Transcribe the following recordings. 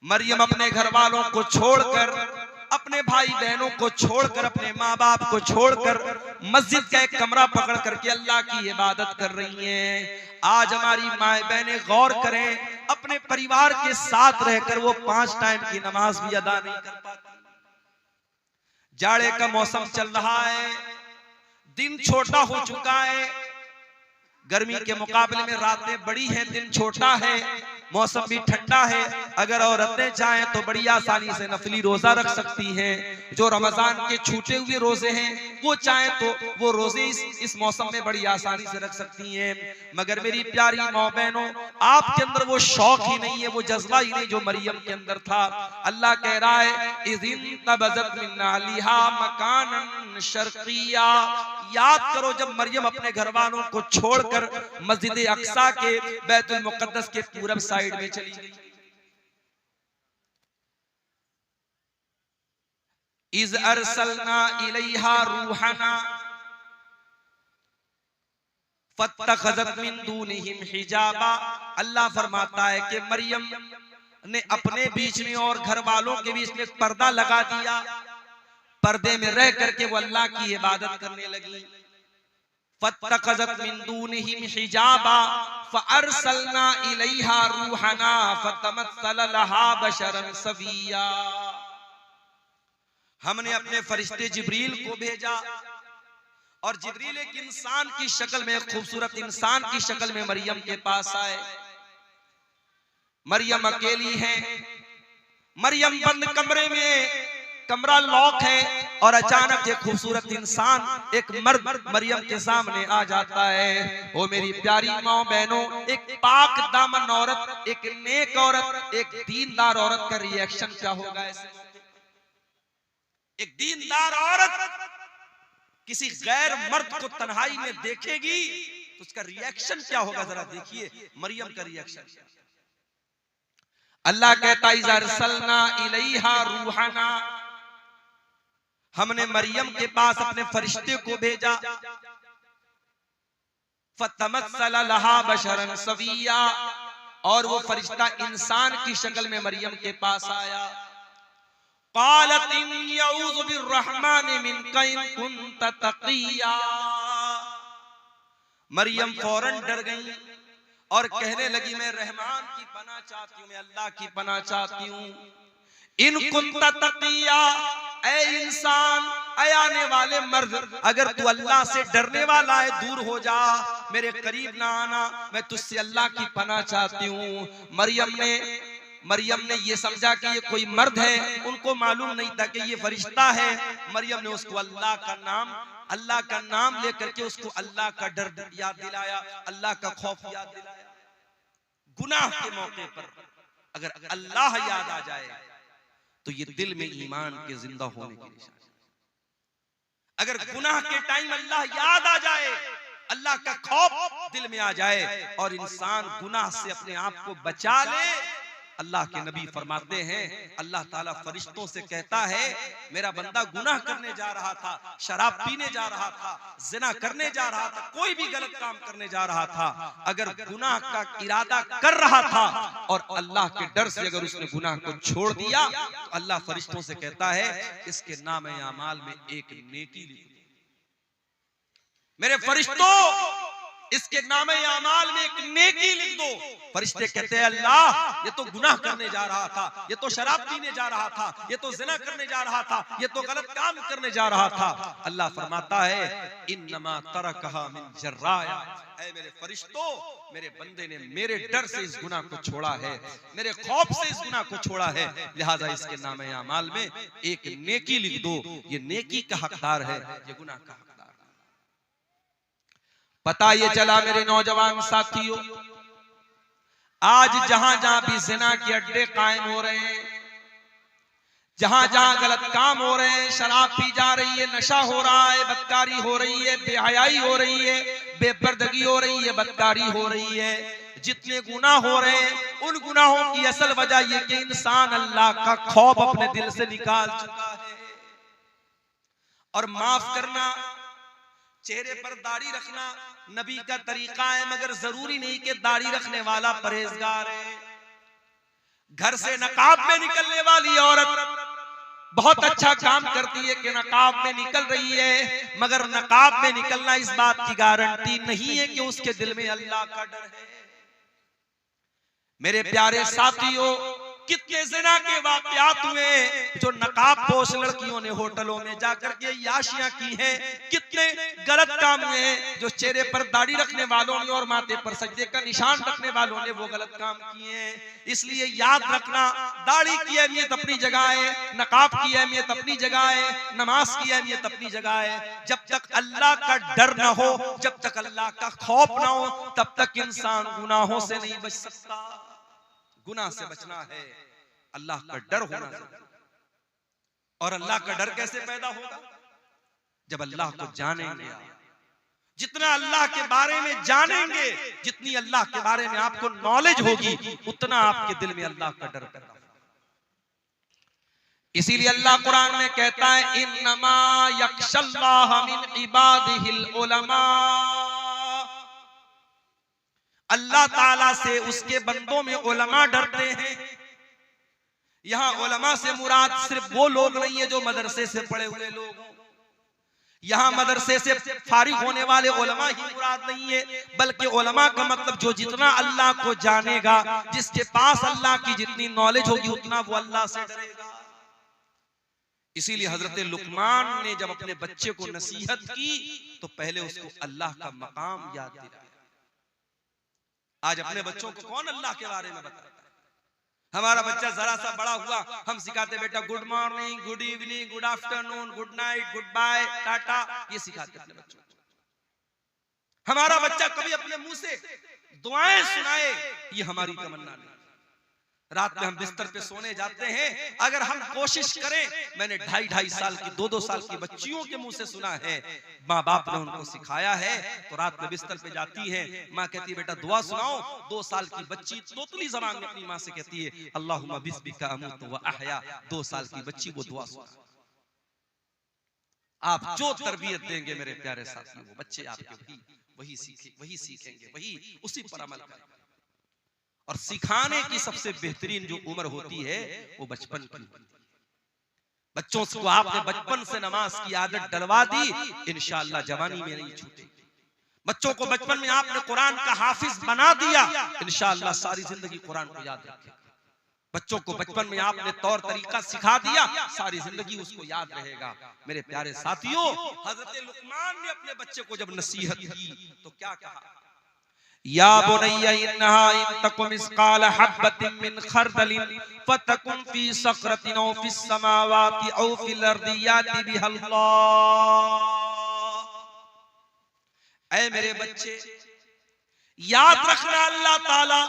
मरियम अपने घर वालों को छोड़कर, अपने भाई बहनों को छोड़कर, अपने माँ बाप को छोड़कर मस्जिद का एक कमरा पकड़ करके अल्लाह की इबादत कर रही हैं। आज हमारी माए बहनें गौर करें, अपने परिवार के साथ रहकर वो 5 टाइम की नमाज भी अदा नहीं कर पाती। जाड़े का मौसम चल रहा है, दिन छोटा हो चुका है, गर्मी के मुकाबले में रातें बड़ी हैं, दिन छोटा है, मौसम भी ठंडा है। अगर औरतें चाहें तो बड़ी आसानी से नफली रोजा रख सकती हैं। जो रमजान के छूटे हुए रोजे हैं वो चाहें तो वो रोजे इस मौसम में बड़ी आसानी से रख सकती हैं। मगर मेरी प्यारी माँ बहनों, आपके अंदर वो शौक ही नहीं है, वो जज्बा ही नहीं जो मरियम के अंदर था। अल्लाह कह रहा है, इज़िन तबज़त मिन अहलिहा मकानन शर्क़िया। याद करो जब मरियम अपने घर वालों को छोड़कर मस्जिद अक्सा के, बैतुल मुक़द्दस के पूरब साइड में चली गई। इज़ अरसलना इलैहा रूहना फत्तखज़त मिन दूनिहिम हिजाबा। अल्लाह फरमाता है कि मरियम ने अपने बीच में और घर वालों के बीच में पर्दा लगा दिया, पर्दे में रह करके वो अल्लाह की इबादत करने लगी। फत्तखज़त मिन दूनिहिम हिजाबा फअरसलना इलैहा रूहना फतमस्सल लहा बशरन सविया। हमने अपने फरिश्ते जिब्रील को भेजा और जिब्रील एक इंसान की शक्ल में, खूबसूरत इंसान की शक्ल में मरियम के पास आए। मरियम अकेली है, मरियम बंद कमरे में, कमरा लॉक है, और अचानक एक खूबसूरत इंसान, एक मर्द मरियम के सामने आ जाता है। ओ मेरी प्यारी माँ बहनों, एक पाक दामन औरत, एक नेक औरत, एक दीनदार औरत का रिएक्शन क्या होगा ऐसे? एक दीनदार औरत किसी गैर मर्द को तन्हाई में देखेगी तो उसका रिएक्शन क्या होगा, जरा देखिए मरियम का रिएक्शन। अल्लाह कहता है, इज़ अरसलना इलैहा रूहना, हमने मरियम के पास अपने फरिश्ते को भेजा। फतमस्सल लहा बशरन सविया, और वो फरिश्ता इंसान की शक्ल में मरियम के पास आया। क़ालत इन्नी अऊज़ु बिर्रहमानि मिनका इन कुन्त तक़िया। मरियम फौरन डर गई और कहने लगी, मैं रहमान की पनाह चाहती हूँ, मैं अल्लाह की पनाह चाहती हूँ। इन कुन्त तक़िया, ऐ इंसान, ऐ आने वाले मर्द, अगर तू अल्लाह से डरने वाला है दूर हो जा, मेरे करीब ना आना, मैं तुझसे अल्लाह की पनाह चाहती हूँ। मरियम ने ये समझा कि ये कोई मर्द है, उनको मालूम नहीं था कि ये फरिश्ता है। मरियम ने उसको अल्लाह का नाम लेकर के उसको अल्लाह का डर याद दिलाया, अल्लाह का खौफ याद दिलाया। गुनाह के मौके पर अगर अल्लाह याद आ जाए तो ये दिल में ईमान के जिंदा होने की निशानी। अगर गुनाह के टाइम अल्लाह याद आ जाए, अल्लाह का खौफ दिल में आ जाए और इंसान गुनाह से अपने आप को बचा ले, अल्लाह के नबी फरमाते हैं, अल्लाह ताला फरिश्तों से कहता है, मेरा बंदा गुनाह करने जा रहा था, शराब पीने जा रहा था, जिना करने जा रहा था, कोई भी गलत काम करने जा रहा था, अगर गुनाह का इरादा कर रहा था और अल्लाह के डर से अगर उसने गुनाह को छोड़ दिया तो अल्लाह फरिश्तों से कहता है, इसके नाम अमाल में एक नेकी लिख दो। मेरे फरिश्तों, इसके नाम अमाल में एक नेकी लिख दो। फरिश्ते कहते हैं, अल्लाह ये तो गुनाह करने जा रहा था, ये तो शराब पीने जा रहा था, ये तो जिना करने जा रहा था, ये तो गलत काम करने जा रहा था। अल्लाह फरमाता है, इन्नमा तरकहा मिन जर्राया, ऐ मेरे फरिश्तों, मेरे बंदे ने मेरे डर से इस गुनाह को छोड़ा है, मेरे खौफ से इस गुनाह को छोड़ा है, लिहाजा इसके नाम अमाल में एक नेकी लिख दो। ये नेकी का हकदार है, ये गुनाह का हकदार। पता ये चला मेरे नौजवान साथियों, आज जहां जहां भी जिना के अड्डे कायम हो रहे हैं, जहां जहां गलत काम हो रहे हैं, शराब पी जा रही है, नशा हो रहा है, बदकारी हो रही है, बेहयाई हो रही है, बेपर्दगी हो रही है, बदकारी हो रही है, जितने गुनाह हो रहे हैं, उन गुनाहों की असल वजह यह कि इंसान अल्लाह का खौफ अपने दिल से निकाल चुका है। और माफ करना, चेहरे पर दाढ़ी रखना नबी का तरीका है, मगर जरूरी नहीं कि दाढ़ी रखने वाला परहेजगार है। घर से नकाब में निकलने वाली औरत बहुत अच्छा काम करती है कि नकाब में निकल रही है, मगर नकाब में निकलना इस बात की गारंटी नहीं है कि उसके दिल में अल्लाह का डर है। मेरे प्यारे साथियों, कितने ज़िना के वाक़यात हुए जो नकाब पोश लड़कियों ने होटलों में जाकर के याशियां की हैं। कितने गलत काम हुए हैं जो चेहरे पर दाढ़ी रखने वालों ने और माथे पर सजदे का निशान रखने वालों ने वो गलत काम किए हैं। इसलिए याद रखना, दाढ़ी की अहमियत अपनी जगह है, नकाब की अहमियत अपनी जगह है, नमाज की अहमियत अपनी जगह है। जब तक अल्लाह का डर ना हो, जब तक अल्लाह का खौफ ना हो, तब तक इंसान गुनाहों से नहीं बच सकता। गुनाह से बचना है, अल्लाह का डर होना चाहिए। और अल्लाह का डर कैसे पैदा होगा? जब अल्लाह को जानेंगे। जितना अल्लाह के बारे में जानेंगे, जितनी अल्लाह के बारे में आपको नॉलेज होगी, उतना आपके दिल में अल्लाह का डर पैदा होगा। इसीलिए अल्लाह कुरान में कहता है, इन्नमा यख्शल्लाह मिन इबादिहिल उलमा। अल्लाह ताला से उसके बंदों में उलमा डरते हैं। यहां उलमा से मुराद सिर्फ वो लोग नहीं है जो मदरसे से पढ़े हुए लोग। यहां मदरसे से फारिग होने वाले उलमा ही मुराद नहीं है, बल्कि उलमा का मतलब जो जितना अल्लाह को जानेगा, जिसके पास अल्लाह की जितनी नॉलेज होगी, उतना वो अल्लाह से डरेगा। इसीलिए हजरत लुकमान ने जब अपने बच्चे को नसीहत की तो पहले उसको अल्लाह का मकाम याद दिलाया। आज अपने बच्चों को कौन अल्लाह के बारे में बताता है? हमारा बच्चा जरा सा बड़ा हुआ, हम सिखाते बेटा good morning, good evening, good afternoon, good night, goodbye, tata, ये सिखाते अपने बच्चों को। हमारा बच्चा कभी अपने मुंह से दुआएं सुनाए, ये हमारी तमन्ना नहीं। रात में हम बिस्तर पे सोने जाते हैं, अगर हम कोशिश करें, मैंने 2.5 साल की 2-2 साल की बच्चियों के मुंह से सुना है, माँ बाप ने उनको सिखाया है, तो रात में बिस्तर पे जाती है, माँ कहती है बेटा दुआ सुनाओ। 2 साल की बच्ची तोतली ज़बान में अपनी माँ से कहती है अल्लाहुम्मा बिस्मिका अमूतु व अहया। 2 साल की बच्ची वो दुआ सुना। आप जो तरबियत देंगे मेरे प्यारे साथियों, वो बच्चे आपके वही सीखेंगे, वही उसी पर अमल करेंगे। और सिखाने की सबसे बेहतरीन जो उम्र होती है वो बचपन की होती है। बच्चों को आपने बचपन से नमाज की आदत डलवा दी, इंशाअल्लाह जवानी में नहीं छूटेगी। बच्चों को बचपन में आपने कुरान का हाफिज बना दिया, इंशाअल्लाह सारी जिंदगी कुरान को याद रखेगा। बच्चों को बचपन में आपने तौर तरीका सिखा दिया, सारी जिंदगी उसको याद रहेगा। मेरे प्यारे साथियों, हजरत लुकमान ने अपने बच्चे को जब नसीहत की तो क्या कहा? या बुनय्या इन्नहा इन तकुम मिस्काल हब्बतिन मिन खरदलिन फतकुन फी सखरतिन औ फिस समावाति औ फिल अर्दि याति बिहल्लाह। ऐ मेरे बच्चे, याद रखना अल्लाह ताला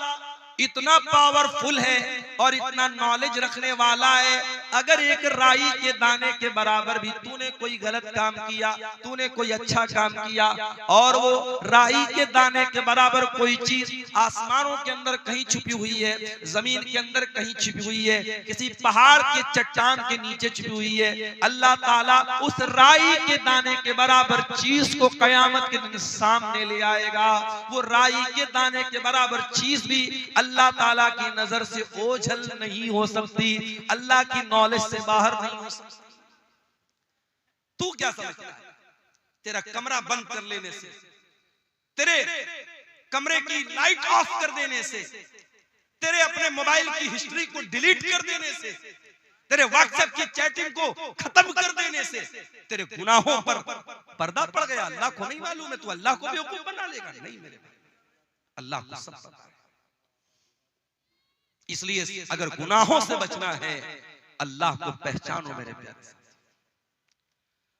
इतना पावरफुल है और इतना नॉलेज रखने वाला है। अगर एक राई के दाने के बराबर भी तूने कोई गलत काम किया, तूने कोई अच्छा काम किया, और वो राई के दाने के बराबर कोई चीज आसमानों के अंदर कहीं छुपी हुई है, जमीन के अंदर कहीं छुपी हुई है, किसी पहाड़ के चट्टान के नीचे छुपी हुई है, अल्लाह ताला उस राई के दाने के बराबर चीज को कयामत के दिन सामने ले आएगा। वो राई के दाने के बराबर चीज भी अल्लाह ताला की नजर से ओझल नहीं हो सकती, अल्लाह की नॉलेज से बाहर नहीं हो सकती। तू क्या समझता है? तेरा कमरा बंद कर लेने से, तेरे कमरे की लाइट ऑफ कर देने से, तेरे अपने मोबाइल की हिस्ट्री को डिलीट कर देने से, तेरे व्हाट्सएप की चैटिंग को खत्म कर देने से तेरे गुनाहों पर पर्दा पड़ गया? अल्लाह को नहीं मालूम है? तू अल्लाह को बेवकूफ बना लेगा? नहीं मेरे भाई, अल्लाह को सब पता है। इसलिए अगर गुनाहों से बचना है, अल्लाह को पहचानो मेरे प्यारे।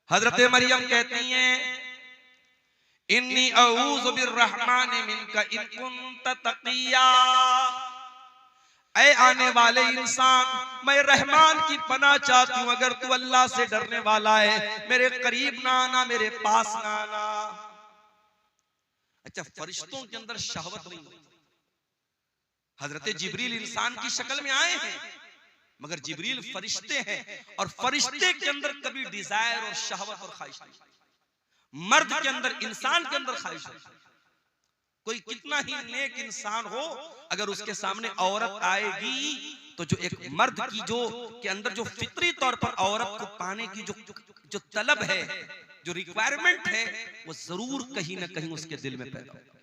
हजरत मरियम कहती हैं इन्नी अऊज़ु बिर्रहमानि मिनका इन कुन्त तक़िया। ऐ आने वाले इंसान, मैं रहमान की पनाह चाहती हूं, अगर तू अल्लाह से डरने वाला है, मेरे करीब ना आना, मेरे पास ना आना। अच्छा, फरिश्तों के अंदर शहवत नहीं होती। हजरत जिब्रील इंसान की शक्ल में आए हैं, मगर जिब्रील फरिश्ते हैं, और फरिश्ते के अंदर कभी डिजायर और शहवत और ख्वाहिश नहीं। मर्द के अंदर, इंसान के अंदर ख्वाहिश है। कोई कितना ही नेक इंसान हो, अगर उसके सामने औरत आएगी तो जो एक मर्द की जो के अंदर जो फितरी तौर पर औरत को पाने की जो तलब है, जो रिक्वायरमेंट है, वो जरूर कहीं ना कहीं उसके दिल में पैदा होगा।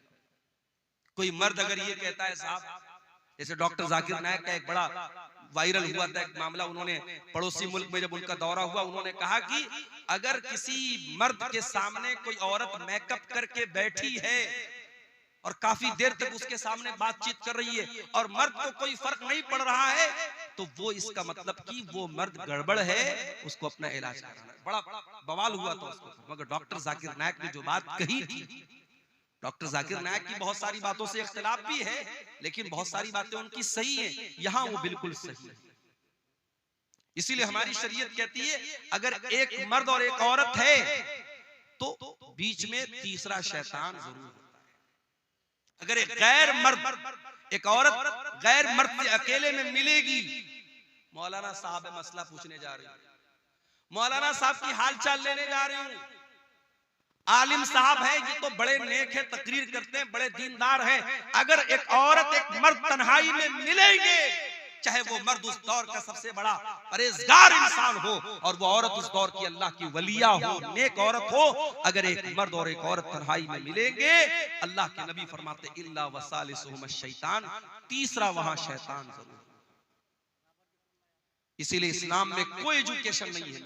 कोई मर्द अगर ये कहता है साहब, जैसे डॉक्टर जाकिर नायक का एक बड़ा वायरल हुआ था एक मामला, उन्होंने पड़ोसी मुल्क में जब उनका दौरा हुआ, उन्होंने कहा कि अगर किसी मर्द के सामने कोई औरत मेकअप करके बैठी है और काफी देर तक उसके सामने बातचीत कर रही है और मर्द को कोई फर्क नहीं पड़ रहा है, तो वो इसका मतलब कि वो मर्द गड़बड़ है, उसको अपना इलाज कराना है। बड़ा बवाल हुआ था उसको। मगर डॉक्टर जाकिर नायक ने जो बात कही थी, डॉक्टर जाकिर नायक की बहुत सारी बातों से इख्तिलाफ भी है, लेकिन बहुत सारी बातें उनकी सही हैं, यहां वो बिल्कुल सही है। इसीलिए हमारी शरीयत कहती है अगर एक मर्द और एक औरत है तो बीच में तीसरा शैतान जरूर होता है। अगर एक गैर मर्द एक औरत गैर मर्द से अकेले में मिलेगी, मौलाना साहब मसला पूछने जा रही हूं, मौलाना साहब की हालचाल लेने जा रही हूं, आलिम साहब है, ये तो बड़े नेक है, तकरीर करते हैं, बड़े दीनदार हैं, अगर एक औरत एक मर्द तन्हाई में मिलेंगे, चाहे वो मर्द उस दौर का सबसे बड़ा परहेजगार इंसान हो और वो औरत उस दौर की अल्लाह की वलिया हो, नेक औरत हो, अगर एक मर्द और एक औरत तन्हाई में मिलेंगे, अल्लाह के नबी फरमाते इल्ला वसालिसुहुम शैतान, तीसरा वहां शैतान जरूर। इसीलिए इस्लाम में कोई एजुकेशन नहीं है।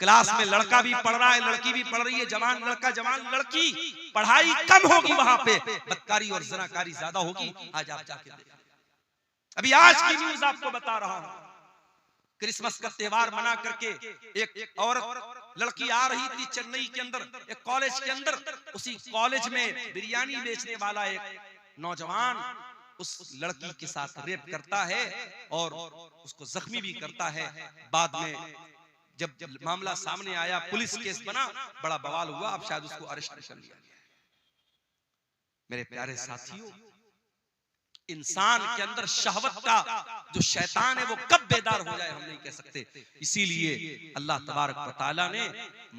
क्लास में लड़का भी पढ़ रहा है, लड़की भी पढ़ रही है, जवान लड़का जवान लड़की, पढ़ाई कम होगी वहां पे, बदकारी और ज़नाकारी ज्यादा होगी। आज आप जाके देखिए, अभी आज की न्यूज आपको बता रहा हूं, क्रिसमस का त्योहार मना करके एक औरत लड़की आ रही थी चेन्नई के अंदर एक कॉलेज के अंदर, उसी कॉलेज में बिरयानी बेचने वाला एक नौजवान उस लड़की के साथ रेप करता है और उसको जख्मी भी करता है। बाद में जब मामला सामने आया, पुलिस केस बना, बड़ा बवाल हुआ, अब शायद उसको अरेस्ट कर लिया गया। मेरे प्यारे साथियों, इंसान के अंदर शहवत का जो शैतान है वो कब बेदार हो जाए हम नहीं कह सकते। इसीलिए अल्लाह तबारक व तआला ने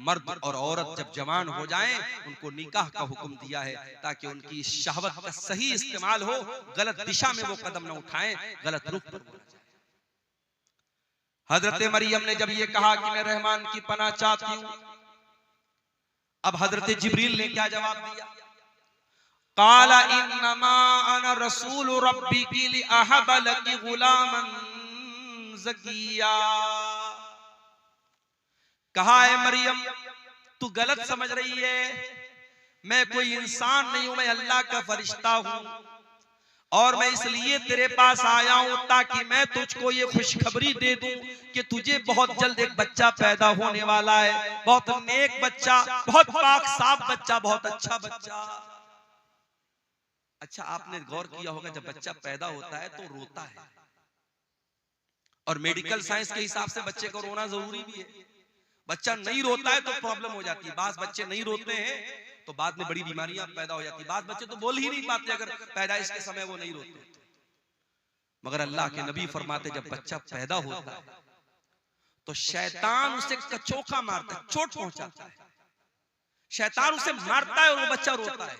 मर्द और औरत जब जवान हो जाएं उनको निकाह का हुक्म दिया है, ताकि उनकी शहवत का सही इस्तेमाल हो, गलत दिशा में वो कदम न उठाएं, गलत रुख पर न जाएं। हजरत मरियम ने जब ये कहा कि मैं रहमान की पनाह चाहती हूं, अब हजरत जिब्रील ने क्या जवाब दिया? काला इन्नमा अना रसूल रब्बिकी लिअहब लकी गुलामन ज़किया। कहा है मरियम तू गलत समझ रही है, मैं कोई इंसान नहीं हूं, मैं अल्लाह का फरिश्ता हूं और मैं इसलिए तेरे पास आया हूं ताकि मैं तुझको ये खुशखबरी दे दूं कि तुझे बहुत जल्द एक बच्चा पैदा होने वाला है, बहुत नेक बच्चा, बहुत पाक साफ बच्चा, बहुत अच्छा बच्चा। अच्छा, आपने गौर किया होगा जब बच्चा पैदा होता है तो रोता है, और मेडिकल साइंस के हिसाब से बच्चे को रोना जरूरी भी है। बच्चा नहीं रोता है तो प्रॉब्लम हो जाती है, बास बच्चे नहीं रोते हैं तो बाद में बड़ी बीमारियां पैदा हो जाती है, बास बच्चे तो बोल ही नहीं पाते अगर पैदाइश के समय वो नहीं रोते। मगर अल्लाह के नबी फरमाते जब बच्चा पैदा होता है तो शैतान उसे कचोका मारता है, चोट पहुंचाता है, शैतान उसे मारता है और वो बच्चा रोता है।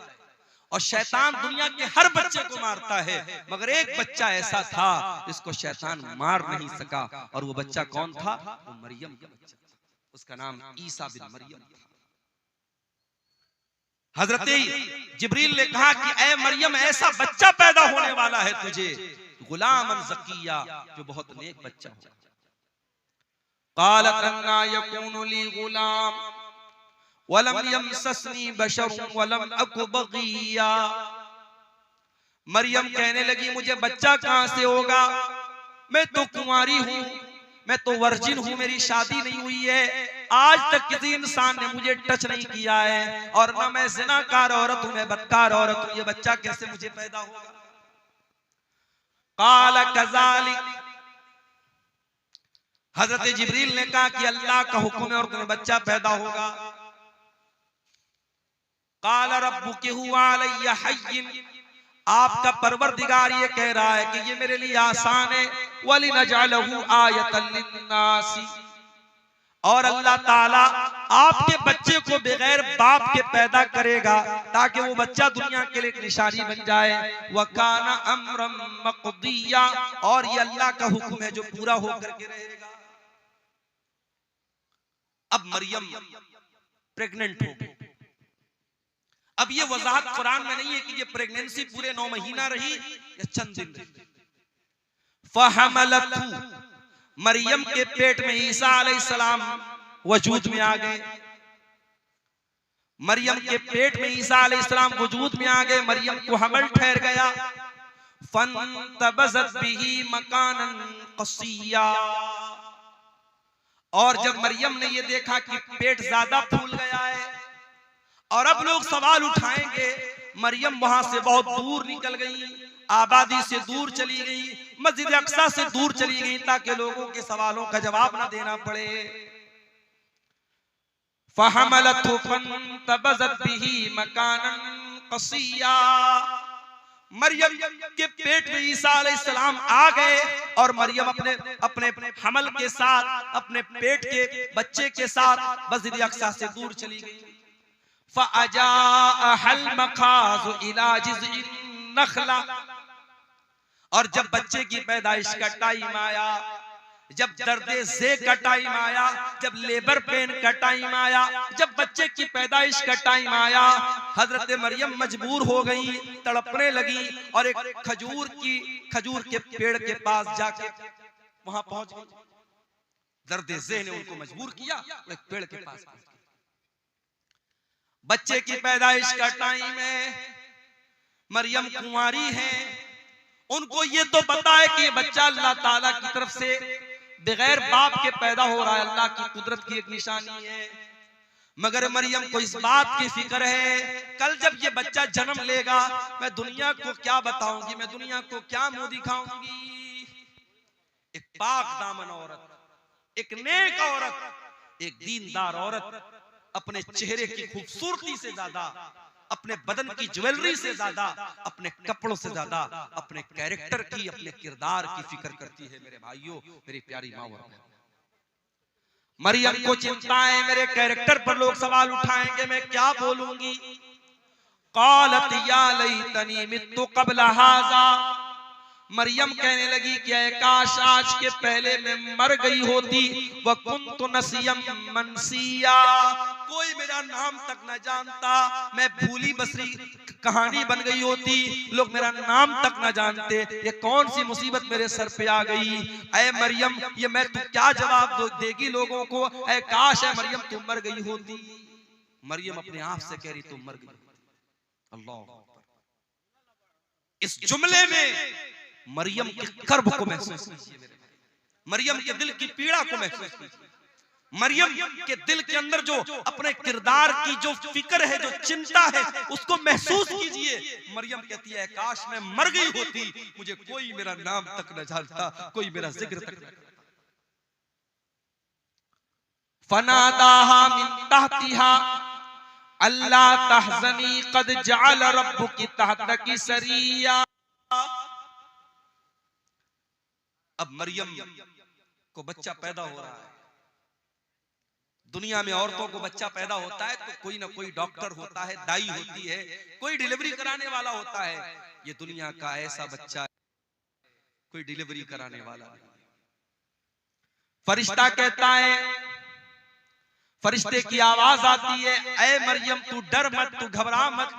और शैतान दुनिया के हर बच्चे को मारता है, मगर एक बच्चा ऐसा था जिसको शैतान मार नहीं सका, और वो बच्चा कौन था? वो मरियम का बच्चा था, उसका नाम ईसा बिन मरियम था। हजरत जिब्रील ने कहा कि ऐ मरियम ऐसा बच्चा पैदा होने वाला है तुझे, गुलामन ज़किया, जो बहुत नेक बच्चा हो। क़ालत अन्ना यकूनु ली गुलाम वलम यमससनी बशर वलम अकु बगिया। मरियम कहने लगी मुझे बच्चा कहां से होगा, मैं तो कुंवारी हूं, मैं तो वर्जिन हूं, मेरी शादी नहीं हुई है, आज तक किसी इंसान ने मुझे टच नहीं किया है, और ना मैं ज़िनाकार औरत हूं, मैं बदकार औरत हूं, ये बच्चा कैसे मुझे पैदा होगा? क़ाल कज़ालिक, हजरत जिब्रील ने कहा कि अल्लाह का हुक्म है और तुम्हें बच्चा पैदा होगा। क़ाल रब्बुकी हुवा अलैया हय्यिन, आपका परवरदिगार ये कह रहा है कि ये मेरे लिए आसान है, वलिनजअलहु आयतन लिन्नासी, और अल्लाह ताला आपके बच्चे को बगैर बाप के पैदा करेगा ताकि वो बच्चा दुनिया के लिए एक निशानी बन जाए। वकाना अम्रम मक़दिया, और ये अल्लाह का हुक्म है जो पूरा होकर के रहेगा। अब मरियम प्रेग्नेंट हो गई। अब ये वजाहत कुरान में नहीं है कि ये प्रेगनेंसी पूरे 9 महीना रही या चंद दिन रही। फहमलतहु, मरियम के पेट में ईसा अलैहिस्सलाम वजूद में आ गए। मरियम के पेट में ईसा अलैहिस्सलाम वजूद में आ गए। मरियम को हमल ठहर गया। फंतबज़त बिही मकानन क़सिया, और जब मरियम ने ये देखा कि पेट ज्यादा फूल गया है और अब लोग सवाल उठाएंगे, मरियम वहां से बहुत दूर निकल गई, आबादी से दूर चली गई, मस्जिद अक्सा से दूर चली गई ताकि लोगों के सवालों का जवाब ना देना पड़े। फहमलतहु फंतबज़त बिही मकानन क़सिया, मरियम के पेट में ईसा अलैहिस्सलाम आ गए और मरियम अपने अपने हमल के साथ, अपने पेट के बच्चे के साथ मस्जिद अक्सा से दूर चली गई। फ़अजाअहल मखाज़ु इला जिज़इन नख़ला, और जब बच्चे की पैदाइश का टाइम आया, जब दर्दे से का टाइम आया, जब लेबर पेन का टाइम आया, जब बच्चे की पैदाइश का टाइम आया, हजरत मरियम मजबूर हो गई, तड़पने लगी और एक खजूर के पेड़ के पास जाके वहां पहुंच गई। दर्दे से ने उनको मजबूर किया, एक पेड़ के पास पहुंच गई। बच्चे की पैदाइश का टाइम है, मरियम कुंवारी है, उनको ये तो पता है कि ये बच्चा अल्लाह ताला की तरफ से बगैर बाप के पैदा हो रहा है, अल्लाह की कुदरत की एक निशानी है। मगर मरियम को इस बात की फिक्र है, कल जब ये बच्चा जन्म लेगा मैं दुनिया को क्या बताऊंगी, मैं दुनिया को क्या मुंह दिखाऊंगी। एक पाक दामन औरत, एक नेक औरत, एक दीनदार औरत अपने चेहरे की खूबसूरती से ज्यादा, अपने बदन की ज्वेलरी से ज्यादा, अपने कपड़ों से ज्यादा अपने कैरेक्टर की, अपने किरदार की फिक्र करती है। मेरे भाइयों, मेरी प्यारी माँ, मरियम को चिंता है मेरे कैरेक्टर पर लोग सवाल उठाएंगे, मैं क्या बोलूंगी। क़ालत या लैतनी मित्तु क़ब्ल हाज़ा, मरियम कहने लगी कि काश आज के पहले मैं मर गई होती। व कुन्तु नसियम मनसिया, कोई मेरा नाम तक न जानता, मैं भूली बसरी कहानी बन गई होती, लोग मेरा नाम तक न जानते। ये कौन सी मुसीबत मेरे सर पे आ गई। ऐ मरियम, ये मैं तू क्या जवाब देगी लोगों को। ऐ काश है मरियम तुम मर गई होती। मरियम अपने आप से कह रही तुम मर गई। अल्लाह, इस जुमले में मरियम के कर्ब को महसूस कीजिए, मरियम के दिल की पीड़ा को महसूस कीजिए, मरियम के दिल के अंदर जो अपने किरदार की जो फिक्र है, जो चिंता है, उसको महसूस कीजिए। मरियम कहती है काश मैं मर गई होती, मुझे कोई मेरा नाम तक न जानता, कोई मेरा जिक्र तक न करता। फनादाहा मिन तहतिहा अल्ला तहज़नी क़द जअल रब्बुकी तहतकी सरिया। अब मरियम को बच्चा पैदा हो रहा है। दुनिया में औरतों को बच्चा पैदा होता है तो कोई ना कोई डॉक्टर होता है, दाई होती है, कोई डिलीवरी कराने वाला होता है। ये दुनिया का ऐसा बच्चा है, कोई डिलीवरी कराने वाला नहीं। फरिश्ता कहता है, फरिश्ते की आवाज आती है, ऐ मरियम तू डर मत, तू घबरा मत।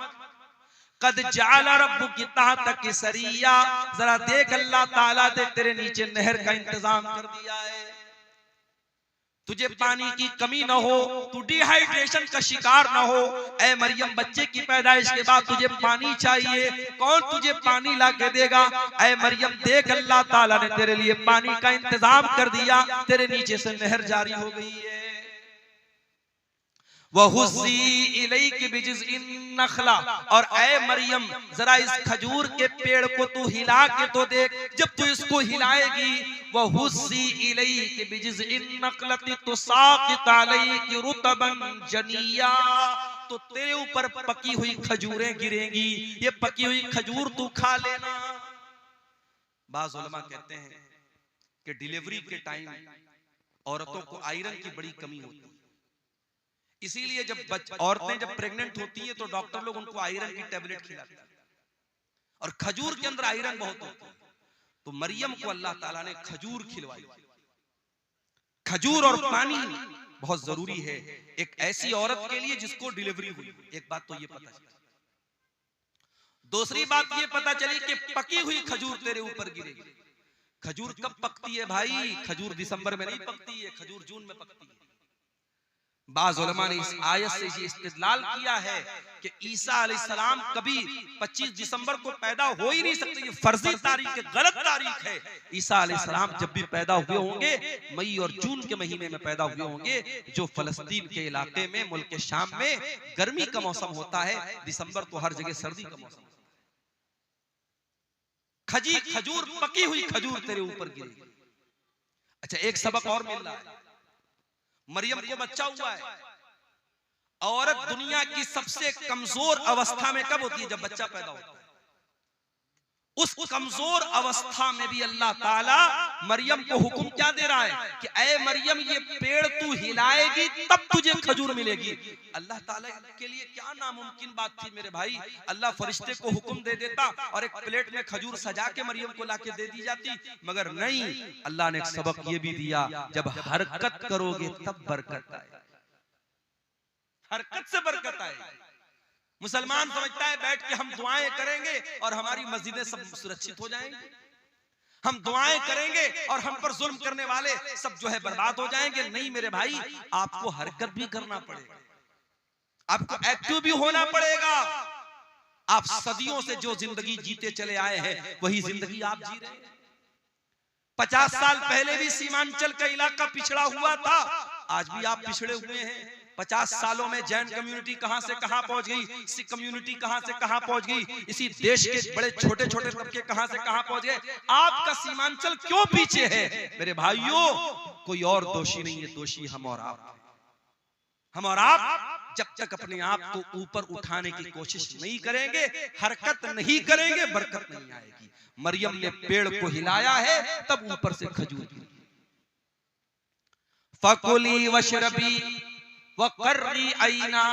कद जअल रब्बुकी तहतकी सरिया, जरा देख अल्लाह ताला ने तेरे नीचे नहर का इंतजाम कर दिया है, तुझे पानी की कमी न हो, तू डिहाइड्रेशन का शिकार न हो। ऐ मरियम, बच्चे की पैदाइश के बाद तुझे पानी चाहिए, कौन तुझे पानी ला के देगा। ऐ मरियम देख अल्लाह ताला ने तेरे लिए पानी का इंतजाम कर दिया, तेरे नीचे से नहर जारी हो गई है। वहुज़्ज़ी इलैकी बिजिज़इन नख़ला, और ऐ मरियम जरा इस खजूर के पेड़ को तू हिला के तो देख, जब तू इसको हिलाएगी, वहुज़्ज़ी इलैकी बिजिज़इन नख़लति तुसाक़ित अलैकी रुतबन जनिया, तो तेरे ऊपर पकी हुई खजूरें गिरेंगी, ये पकी हुई खजूर तू खा लेना। बाज़ उलमा कहते हैं कि डिलीवरी के टाइम औरतों को आयरन की बड़ी कमी होती है, इसीलिए जब औरतें जब प्रेग्नेंट होती हैं तो डॉक्टर लोग उनको आयरन की टेबलेट खिलाते हैं, और खजूर के अंदर आयरन बहुत होता है। तो मरियम को अल्लाह ताला ने खजूर खिलवाई। खजूर और पानी बहुत जरूरी है एक ऐसी औरत के लिए जिसको डिलीवरी हुई। एक बात तो ये पता चली। दूसरी बात ये पता चली कि पकी हुई खजूर तेरे ऊपर गिरेगी। खजूर कब पकती है भाई? खजूर दिसंबर में नहीं पकती है, खजूर जून में पकती है। बाज़ उलमा ने इस आयत से ये इस्तिदलाल किया है कि ईसा अलैहिस्सलाम कभी 25 दिसंबर को पैदा हो ही नहीं सकते। ये फर्जी तारीख है, गलत तारीख है। ईसा अलैहिस्सलाम जब भी पैदा हुए होंगे मई और जून के महीने में पैदा हुए होंगे, जो फलस्तीन के इलाके में मुल्क शाम में गर्मी का मौसम होता है। दिसंबर तो हर जगह सर्दी का मौसम। खजूर पकी हुई खजूर तेरे ऊपर गिरेगी। अच्छा, एक सबक और मिल रहा है। मरियम को बच्चा हुआ है। औरत दुनिया की सबसे कमजोर अवस्था में कब होती है? जब बच्चा पैदा होता है। उस कमजोर अवस्था में भी अल्लाह ताला मरियम को हुक्म क्या दे रहा है कि ऐ मरियम, ये पेड़ तू हिलाएगी तब तुझे खजूर मिलेगी। अल्लाह ताला के लिए क्या नामुमकिन बात थी मेरे भाई। अल्लाह फरिश्ते को हुक्म दे देता और एक प्लेट में खजूर सजा के मरियम को लाके दे दी जाती, मगर नहीं। अल्लाह ने एक सबक ये भी दिया, जब हरकत करोगे तब बरकत आए। हरकत से बरकत आए। मुसलमान समझता है बैठ के हम दुआएं करेंगे और हमारी मस्जिदें सब सुरक्षित हो जाएंगी, हम दुआएं करेंगे और हम पर जुल्म करने वाले सब जो है बर्बाद हो जाएंगे। नहीं मेरे भाई, आपको हरकत भी करना पड़ेगा, आपको एक्टिव भी होना पड़ेगा। आप सदियों से जो जिंदगी जीते चले आए हैं वही जिंदगी आप जी रहे हैं। 50 साल पहले भी सीमांचल का इलाका पिछड़ा हुआ था, आज भी आप पिछड़े हुए हैं। 50 सालों में जैन कम्युनिटी कहां से कहां पहुंच गई, सिख कम्युनिटी कहां से कहां पहुंच गई, इसी देश के बड़े छोटे छोटे तबके कहां से कहां पहुंच गए। आपका सीमांचल क्यों पीछे है? मेरे भाइयों, कोई और दोषी नहीं है, दोषी हम और आप। हम और आप जब तक अपने आप को ऊपर उठाने की कोशिश नहीं करेंगे, हरकत नहीं करेंगे, बरकत नहीं आएगी। मरियम ने पेड़ को हिलाया है तब ऊपर से खजूर गिरी। फकुली वशरबी वकर्री आईना,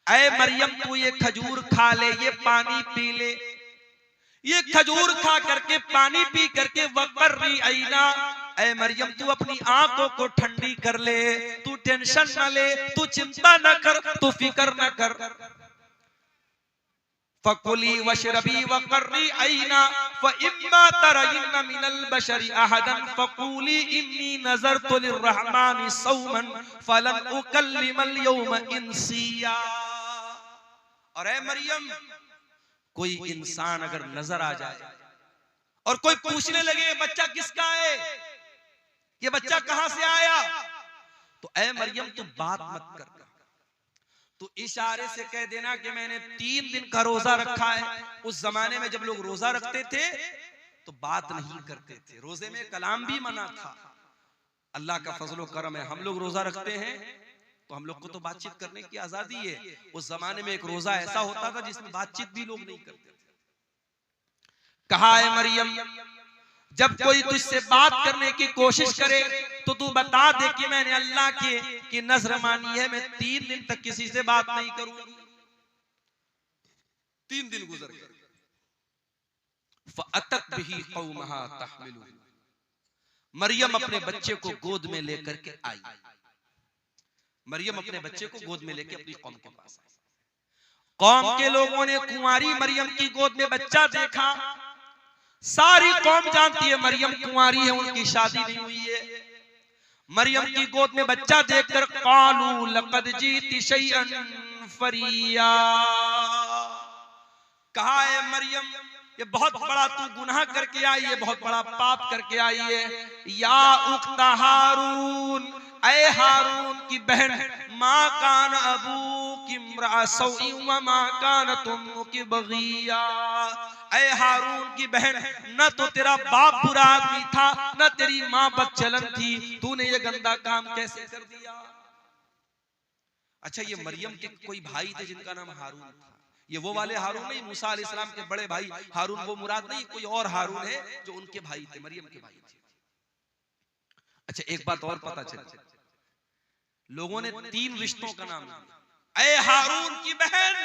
ऐ मरियम तू ये खजूर खा ले, ये पानी पी ले, ये खजूर खा करके पानी पी करके वकर्री आईना, ऐ मरियम तू अपनी आंखों को ठंडी कर ले, तू टेंशन न ले, तू चिंता न कर, तू फिक्र न कर। फकुली वशरबी वकर्री आईना फइम्मा तरयिन्ना मिनल बशरी अहदन फकुली इन्नी नज़रतु लिर्रहमानि सौमन फलन उकल्लिमल यौम इंसिया। और ऐ मरियम, कोई इंसान अगर नजर आ जाए और कोई पूछने लगे ये बच्चा किसका है, ये बच्चा कहां से आया, तो ऐ मरियम तू बात मत कर, तो इशारे से कह देना कि मैंने 3 दिन का रोजा रखा है। उस जमाने में जब लोग रोजा रखते थे तो बात नहीं करते थे, रोजे में कलाम भी मना था। अल्लाह का फजलो करम है, हम लोग रोजा रखते हैं तो हम लोग को तो बातचीत करने की आजादी है। उस जमाने में एक रोजा ऐसा होता था जिसमें बातचीत भी लोग नहीं करते थे। कहा है मरियम, जब कोई तुझसे बात करने की कोशिश करे तो तू बता दे कि मैंने अल्लाह की नजर मानी है, मैं 3 दिन तक किसी से बात नहीं करूंगी। 3 दिन गुजर गए। फअतत बिही कौमहा तहमिलु, मरियम अपने बच्चे को गोद में लेकर के आई। मरियम अपने बच्चे को गोद में लेकर अपनी कौम के पास आई। कौम के लोगों ने कुंवारी मरियम की गोद में बच्चा देखा। सारी कौम जानती है मरियम कुंवारी है, उनकी शादी नहीं हुई है। मरियम की गोद में बच्चा देखकर कालू लक़द जीती शैअन फरिया, कहा है मरियम ये बहुत बड़ा तू गुनाह करके आई है, बहुत बड़ा पाप करके आई है। या उख्ता हारून, ऐ हारून की बहन, माँ कान अबू की इम्राअ व माँ कान तुम की बगिया, ऐ हारून की बहन, न तो तेरा बाप बुरा आदमी था न तेरी माँ बदचलन थी, तूने ये गंदा काम कैसे कर दिया। अच्छा, ये मरियम के कोई भाई थे जिनका नाम हारून था। ये वो वाले हारून नहीं, मूसा अलैहिस्सलाम के बड़े भाई हारून वो मुराद नहीं, कोई और हारून है जो उनके भाई थे, मरियम के भाई थे। अच्छा, एक बात और पता चली, लोगों ने 3 रिश्तों का नाम लिया। ऐ हारून की बहन,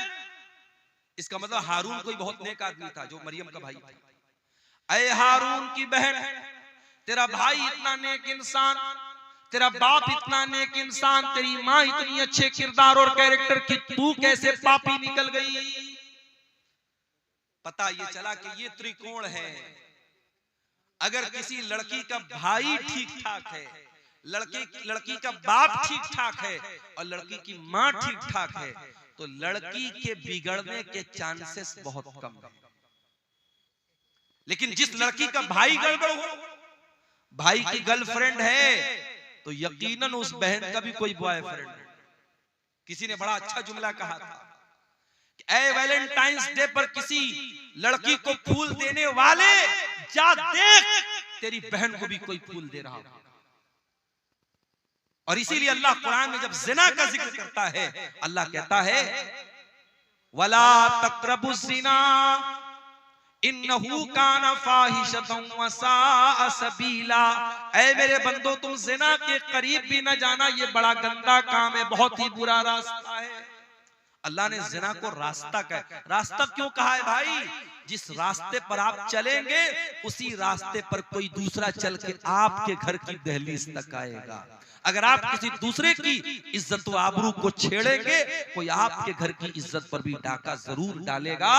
इसका मतलब हारून कोई बहुत नेक आदमी था जो मरियम का भाई था। ऐ हारून की बहन, तेरा भाई इतना नेक इंसान, तेरा बाप इतना नेक इंसान, तेरी माँ इतनी अच्छे किरदार और कैरेक्टर की, तू कैसे पापी निकल गई। पता ये चला कि ये त्रिकोण है। अगर किसी लड़की का भाई ठीक ठाक है, लड़की का बाप ठीक ठाक है और लड़की की माँ ठीक ठाक है, तो लड़की के बिगड़ने के चांसेस बहुत कम है। लेकिन जिस लड़की का भाई गड़बड़ हो, भाई की गर्लफ्रेंड है, तो यकीनन उस बहन का भी कोई बॉयफ्रेंड है। किसी ने बड़ा अच्छा जुमला कहा था कि ऐ वैलेंटाइंस डे पर किसी लड़की को फूल देने वाले, जा देख तेरी बहन को भी कोई फूल दे रहा हो। और इसीलिए अल्लाह कुरान में जब जिना का जिक्र करता है, अल्लाह कहता है वला तक़रबुज़ ज़िना इन्नहु काना फ़ाहिशतन व साअ सबीला। ऐ मेरे बंदो, तुम जिना के करीब भी न जाना, ये बड़ा गंदा काम है, बहुत ही बुरा रास्ता है। अल्लाह ने जिना को रास्ता कहा। रास्ता क्यों कहा है भाई? जिस रास्ते पर आप चलेंगे उसी रास्ते पर कोई दूसरा चल के आपके घर की दहलीज तक आएगा। अगर आप किसी दूसरे की इज्जत व आबरू को छेड़ेंगे, कोई आपके घर की इज्जत पर भी डाका जरूर डालेगा।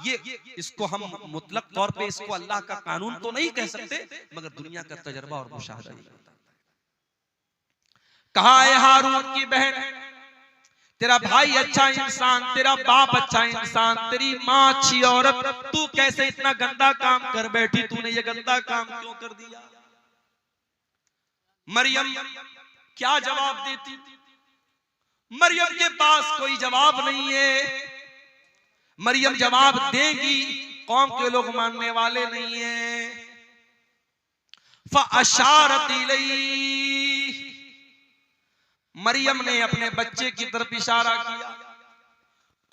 ये इसको हम मुतलक तौर पे इसको अल्लाह का कानून तो नहीं कह सकते, मगर दुनिया का तजर्बा और मुशाहदा ये बताता है। कहा है हारून की बहन, तेरा भाई अच्छा इंसान, तेरा बाप अच्छा इंसान, तेरी माँ अच्छी औरत, तू कैसे इतना गंदा काम कर बैठी? तूने ये गंदा काम क्यों कर दिया? मरियम क्या जवाब देती? मरियम के पास कोई जवाब नहीं है। मरियम जवाब देगी, कौम के लोग मानने वाले नहीं है। फ़अशारत इलैहि, मरियम ने अपने बच्चे की तरफ इशारा किया।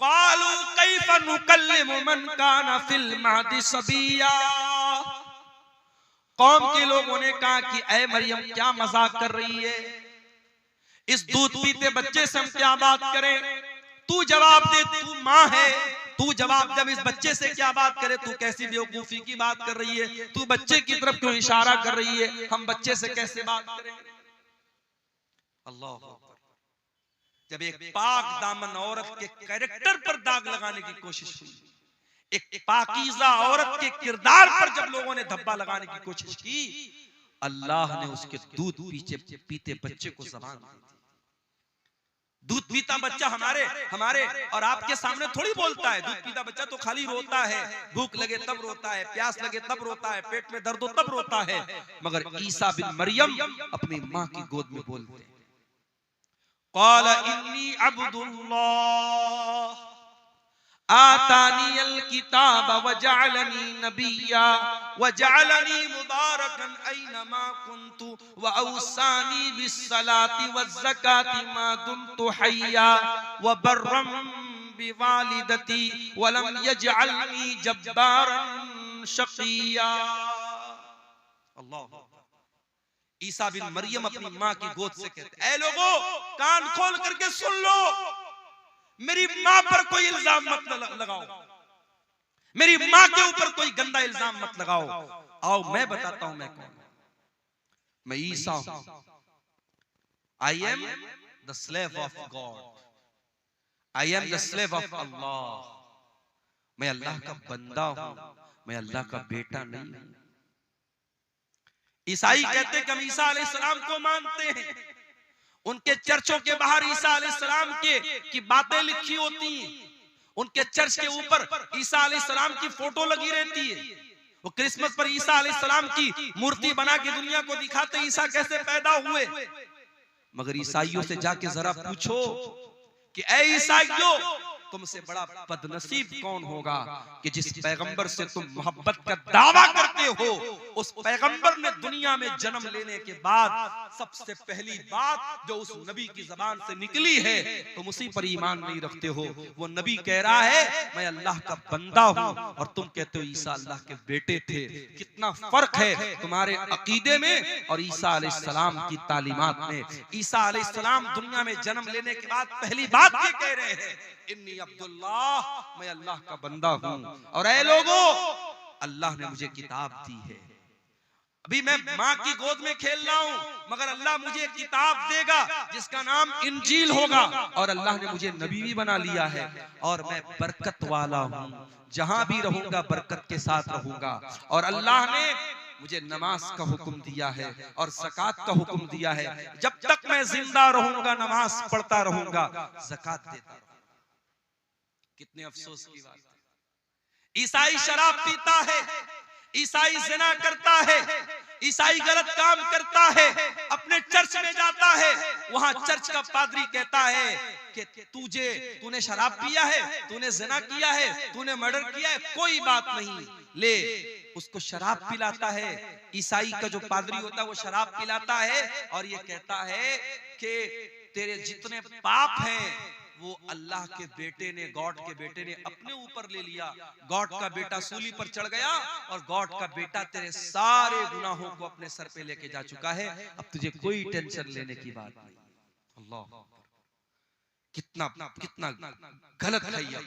क़ालू कैफ़ नुकल्लिमु मन काना फ़िल महदी सबिया। कौम के लोगों ने कहा कि ऐ मरियम, क्या मजाक कर रही है? इस दूध पीते बच्चे से हम क्या बात करें? तू जवाब दे, तू माँ है, तू जवाब जब इस बच्चे से क्या बात करे? तू कैसी बेवकूफी की बात कर रही है? तू बच्चे की तरफ क्यों इशारा कर रही है? हम बच्चे से कैसे बात करें? अल्लाह, जब एक पाक दामन औरत के कैरेक्टर पर दाग लगाने की कोशिश हुई, एक पाकीज़ा औरत के किरदार पर जब लोगों ने धब्बा लगाने की कोशिश की, अल्लाह ने उसके दूध पीते बच्चे को ज़बान दी। दूध पीता बच्चा हमारे और आपके सामने थोड़ी बोलता है। दूध पीता बच्चा तो खाली रोता है, भूख लगे तब रोता है, प्यास लगे तब रोता है, पेट में दर्द हो तब रोता है। मगर ईसा बिन मरियम अपनी माँ की गोद में बोलते हैं, क़ाल इन्नी अब्दुल्लाह आतानियल किताब व जअलनी नबिय्या व जअलनी मुबारकन ऐनमा कुन्तु व औसानी बिस्सलाति वज़्ज़काति मा दुमतु हय्या व बर्रम बिवालिदती व लम यजअलनी जब्बारन शक़िय्या। अल्लाह, ईसा बिन मरियम अपनी माँ की गोद से कहते, ऐ लोगों, कान खोल करके सुन लो, मेरी माँ पर कोई इल्जाम मत लगाओ, मेरी माँ के ऊपर कोई गंदा इल्जाम मत लगाओ। आओ मैं बताता हूं मैं कौन। मैं ईसा हूं। I am the slave of God, I am the slave of Allah. मैं अल्लाह का बंदा हूं, मैं अल्लाह का बेटा नहीं हूं। ईसाई कहते कि हम ईसा अलैहिस्सलाम को मानते हैं। उनके चर्चों के बाहर ईसा अलैहिस्सलाम की बातें लिखी होती हैं। उनके चर्च के ऊपर ईसा अलैहिस्सलाम की फोटो लगी रहती है। वो क्रिसमस पर ईसा अलैहिस्सलाम की मूर्ति बना के दुनिया को दिखाते ईसा कैसे पैदा हुए। मगर ईसाइयों से जाके जरा पूछो कि ऐ ईसाइयों, तुमसे बड़ा बदनसीब कौन होगा कि जिस पैगंबर से तुम मोहब्बत का दावा करते हो उस पैगंबर ने दुनिया में जन्म लेने के बाद सबसे पहली बात जो उस नबी की जबान से निकली है, तुम उसी पर ईमान नहीं रखते हो। वो नबी कह रहा है मैं अल्लाह का बंदा हूं, और तुम कहते हो ईसा अल्लाह के बेटे थे। कितना फर्क है तुम्हारे अकीदे में और ईसा अलैहिस्सलाम की तालीमात में। ईसा अलैहिस्सलाम दुनिया में जन्म लेने के बाद पहली बात ये कह रहे हैं, इन्नी अब्दुल्लाह, मैं अल्लाह का बंदा हूं, और ऐ लोगों अल्लाह ने मुझे किताब दी है। अभी मैं माँ की गोद में खेल रहा हूँ, मगर अल्लाह मुझे किताब देगा जिसका नाम इंजील होगा, और अल्लाह ने मुझे नबी भी बना लिया है, और मैं बरकत वाला हूँ, जहां भी रहूंगा बरकत के साथ रहूंगा। और अल्लाह ने मुझे नमाज का हुक्म दिया है और ज़कात का हुक्म दिया है। जब तक मैं जिंदा रहूंगा नमाज पढ़ता रहूंगा, ज़कात देता रहूंगा। कितने अफसोस की बात है। ईसाई शराब पीता है, ईसाई जिना करता है, ईसाई गलत काम करता है, अपने चर्च में जाता है, वहां चर्च का पादरी कहता है कि तूने शराब पिया है, तूने जिना किया है, तूने मर्डर किया है, कोई बात नहीं, ले उसको शराब पिलाता है। ईसाई का जो पादरी होता है वो शराब पिलाता है और ये कहता है कि तेरे जितने पाप हैं वो अल्लाह के बेटे ने, गॉड के बेटे ने अपने ऊपर ले लिया। गॉड का बेटा सूली पर चढ़ गया और गॉड का बेटा तेरे सारे गुनाहों को अपने सर पे लेके जा चुका है, अब तुझे कोई टेंशन लेने की बात नहीं। अल्लाह, कितना कितना गलत है ये।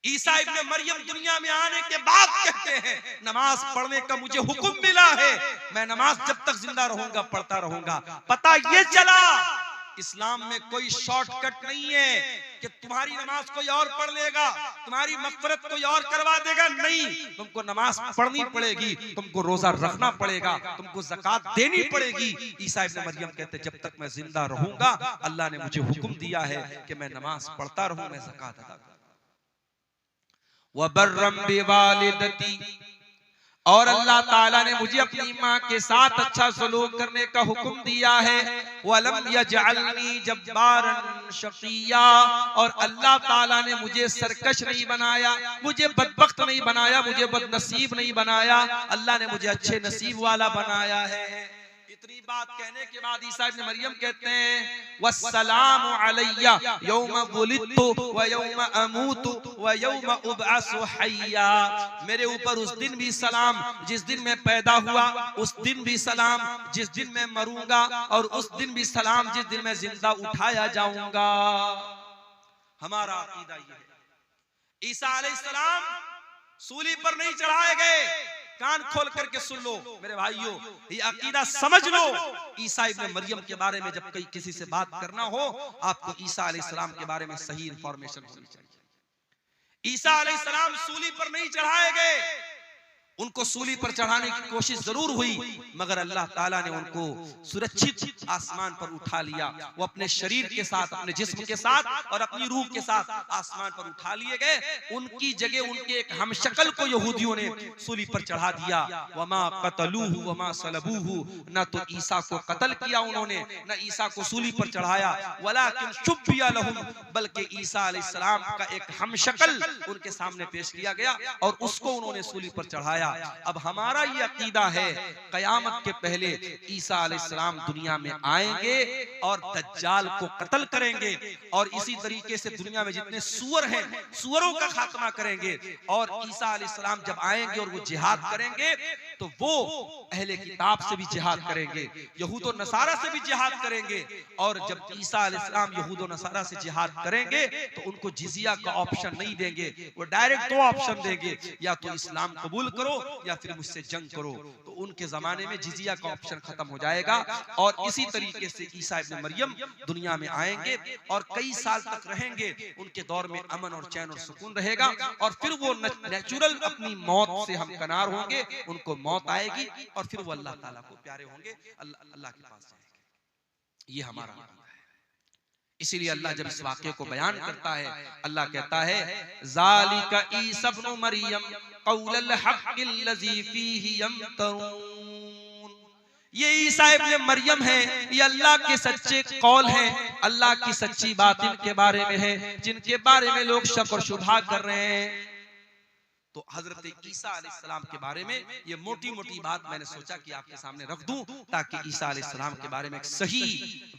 ईसा इब्ने मरियम दुनिया में आने के बाद कहते हैं नमाज पढ़ने का मुझे हुक्म मिला है, मैं नमाज जब तक जिंदा रहूंगा पढ़ता रहूंगा। पता ये चला इस्लाम में कोई शॉर्टकट नहीं है कि तुम्हारी नमाज कोई और पढ़ लेगा, तुम्हारी मग़फ़िरत कोई और करवा देगा। नहीं, तुमको नमाज पढ़नी पड़ेगी, तुमको रोजा रखना पड़ेगा, तुमको ज़कात देनी पड़ेगी। ईसा इब्ने मरियम कहते जब तक मैं जिंदा रहूंगा अल्लाह ने मुझे हुक्म दिया है कि मैं नमाज पढ़ता रहूं, मैं ज़कात अदा करूं। वबर्रम बिवालिदती, और अल्लाह ताला ने मुझे अपनी माँ के साथ अच्छा सलूक करने का हुक्म दिया है। वलम यजअलनी जब्बारन शक़िया, और अल्लाह ताला ने मुझे सरकश नहीं बनाया, मुझे बदबख्त नहीं बनाया, मुझे बदनसीब नहीं बनाया, अल्लाह ने मुझे अच्छे नसीब वाला बनाया है। इतनी बात कहने के बाद ईसा इब्ने मरियम कहते हैं वस्सलामु अलैया यौमा वुलिदतु व यौमा अमूतु व यौमा उबअसु हय्या, मेरे ऊपर उस दिन भी सलाम जिस दिन मैं पैदा हुआ, उस दिन भी सलाम जिस दिन मैं मरूंगा, और उस दिन भी सलाम जिस दिन मैं जिंदा उठाया जाऊंगा। हमारा अकीदा ये है, ईसा अलैहिस्सलाम सूली पर नहीं चढ़ाए गए। कान खोल करके सुन लो मेरे भाइयों, ये अकीदा समझ लो। ईसा इब्ने मरियम के बारे में जब कहीं किसी से बात करना हो, आपको ईसा अलैहिस्सलाम के बारे में सही इंफॉर्मेशन होनी चाहिए। ईसा अलैहिस्सलाम सूली पर नहीं चढ़ाए गए, उनको सूली पर चढ़ाने की कोशिश जरूर हुई, मगर अल्लाह ताला ने उनको सुरक्षित आसमान पर उठा लिया। वो अपने शरीर के साथ, अपने जिस्म के साथ और अपनी रूह के साथ आसमान पर उठा लिए गए। उनकी जगह उनके एक हमशक्ल को यहूदियों ने सूली पर चढ़ा दिया। वमा क़तलूहु वमा सलबूहु, न तो ईसा को कत्ल किया उन्होंने, न ईसा को सूली पर चढ़ाया। वलाकिन शुब्बिया लहुम, बल्कि ईसा अलैहिस्सलाम का एक हमशक्ल उनके सामने पेश किया गया और उसको उन्होंने सूली पर चढ़ाया। अब हमारा ये अकीदा है कयामत के पहले ईसा अलैहिस्सलाम दुनिया में आएंगे और दज्जाल को कत्ल करेंगे, और इसी तरीके से दुनिया में जितने सुअर हैं सुअरों का खात्मा करेंगे। और ईसा अलैहिस्सलाम जब आएंगे और वो जिहाद करेंगे तो वो अहले किताब से भी जिहाद करेंगे, यहूद और नसारा से भी जिहाद करेंगे। और जब ईसा अलैहिस्सलाम यहूद और नसारा से जिहाद करेंगे तो उनको जिजिया का ऑप्शन नहीं देंगे, वो डायरेक्ट दो ऑप्शन देंगे, या तो इस्लाम कबूल करो या फिर मुझसे जंग करो। तो उनके जमाने में जिजिया का ऑप्शन खत्म हो जाएगा। और इसी तरीके से ईसा इब्ने मरियम दुनिया में आएंगे और कई साल तक रहेंगे, उनके दौर में अमन और चैन और सुकून रहेगा, और फिर वो नेचुरल अपनी मौत से हमकनार होंगे, उनको मौत आएगी और फिर वो अल्लाह ताला को प्यारे होंगे, अल्लाह के पास जाएंगे। ये हमारा है। इसीलिए अल्लाह जब इस वाक़े को बयान करता है, अल्लाह कहता है ज़ालिका ईसा इब्नु मरियम क़ौलुल हक़्क़िल लज़ी फ़ीही यम्तरून, ये ईसा इब्ने मरियम है, ये अल्लाह के सच्चे कौल हैं, अल्लाह की सच्ची बात इनके बारे में है जिनके बारे में लोग शक और शुबहा कर रहे हैं। तो हजरत ईसा अलैहिस्सलाम के बारे में ये मोटी मोटी बात मैंने सोचा कि आपके सामने रख दूं, ताकि ईसा अलैहिस्सलाम के बारे में एक सही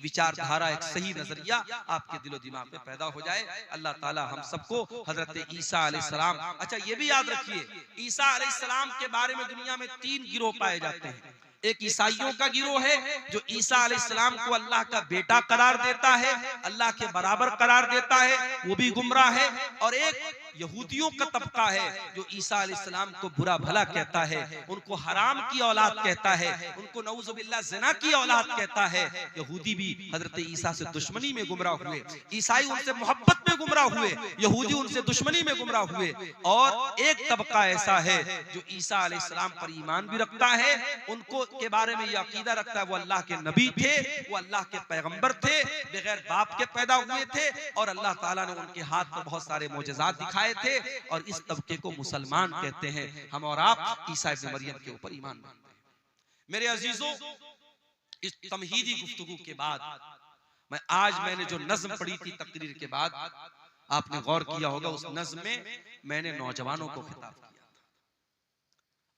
विचारधारा, एक सही नजरिया आपके दिलो दिमाग में पैदा हो जाए। अल्लाह ताला हम सबको हजरत ईसा अलैहिस्सलाम, अच्छा ये भी याद रखिए, ईसा अलैहिस्सलाम के बारे में दुनिया में 3 गिरोह पाए जाते हैं। एक ईसाइयों का गिरोह है जो ईसा अलैहिस्सलाम को अल्लाह का बेटा करार देता है, अल्लाह के बराबर करार देता है, वो भी गुमराह है। और एक यहूदियों का तबका है जो ईसा अलैहिस्सलाम को बुरा भला कहता है, उनको हराम की औलाद कहता है, उनको नऊजुबिल्लाह ज़िना की औलाद कहता है। यहूदी भी हजरत ईसा से दुश्मनी में गुमराह हुए, ईसाई उनसे मोहब्बत में गुमराह हुए, यहूदी उनसे दुश्मनी में गुमराह हुए। और एक तबका ऐसा है जो ईसा अलैहिस्सलाम पर ईमान भी रखता है, उनको के बारे में यह अकीदा रखता है वो अल्लाह के नबी थे, वो अल्लाह के पैगंबर थे, बगैर बाप के पैदा हुए थे, और अल्लाह ताला ने उनके हाथ में बहुत सारे मोजज़ात दिखाए थे। और इस तबके को मुसलमान कहते हैं। हम और आप ईसा इब्न मरियम के ऊपर ईमान रखते हैं। मेरे अजीजों, इस तमहीदी गुफ्तगू के बाद मैंने जो नज़्म पढ़ी थी तकरीर के बाद, आपने गौर किया होगा उस नज़्म में मैंने नौजवानों को खिताब किया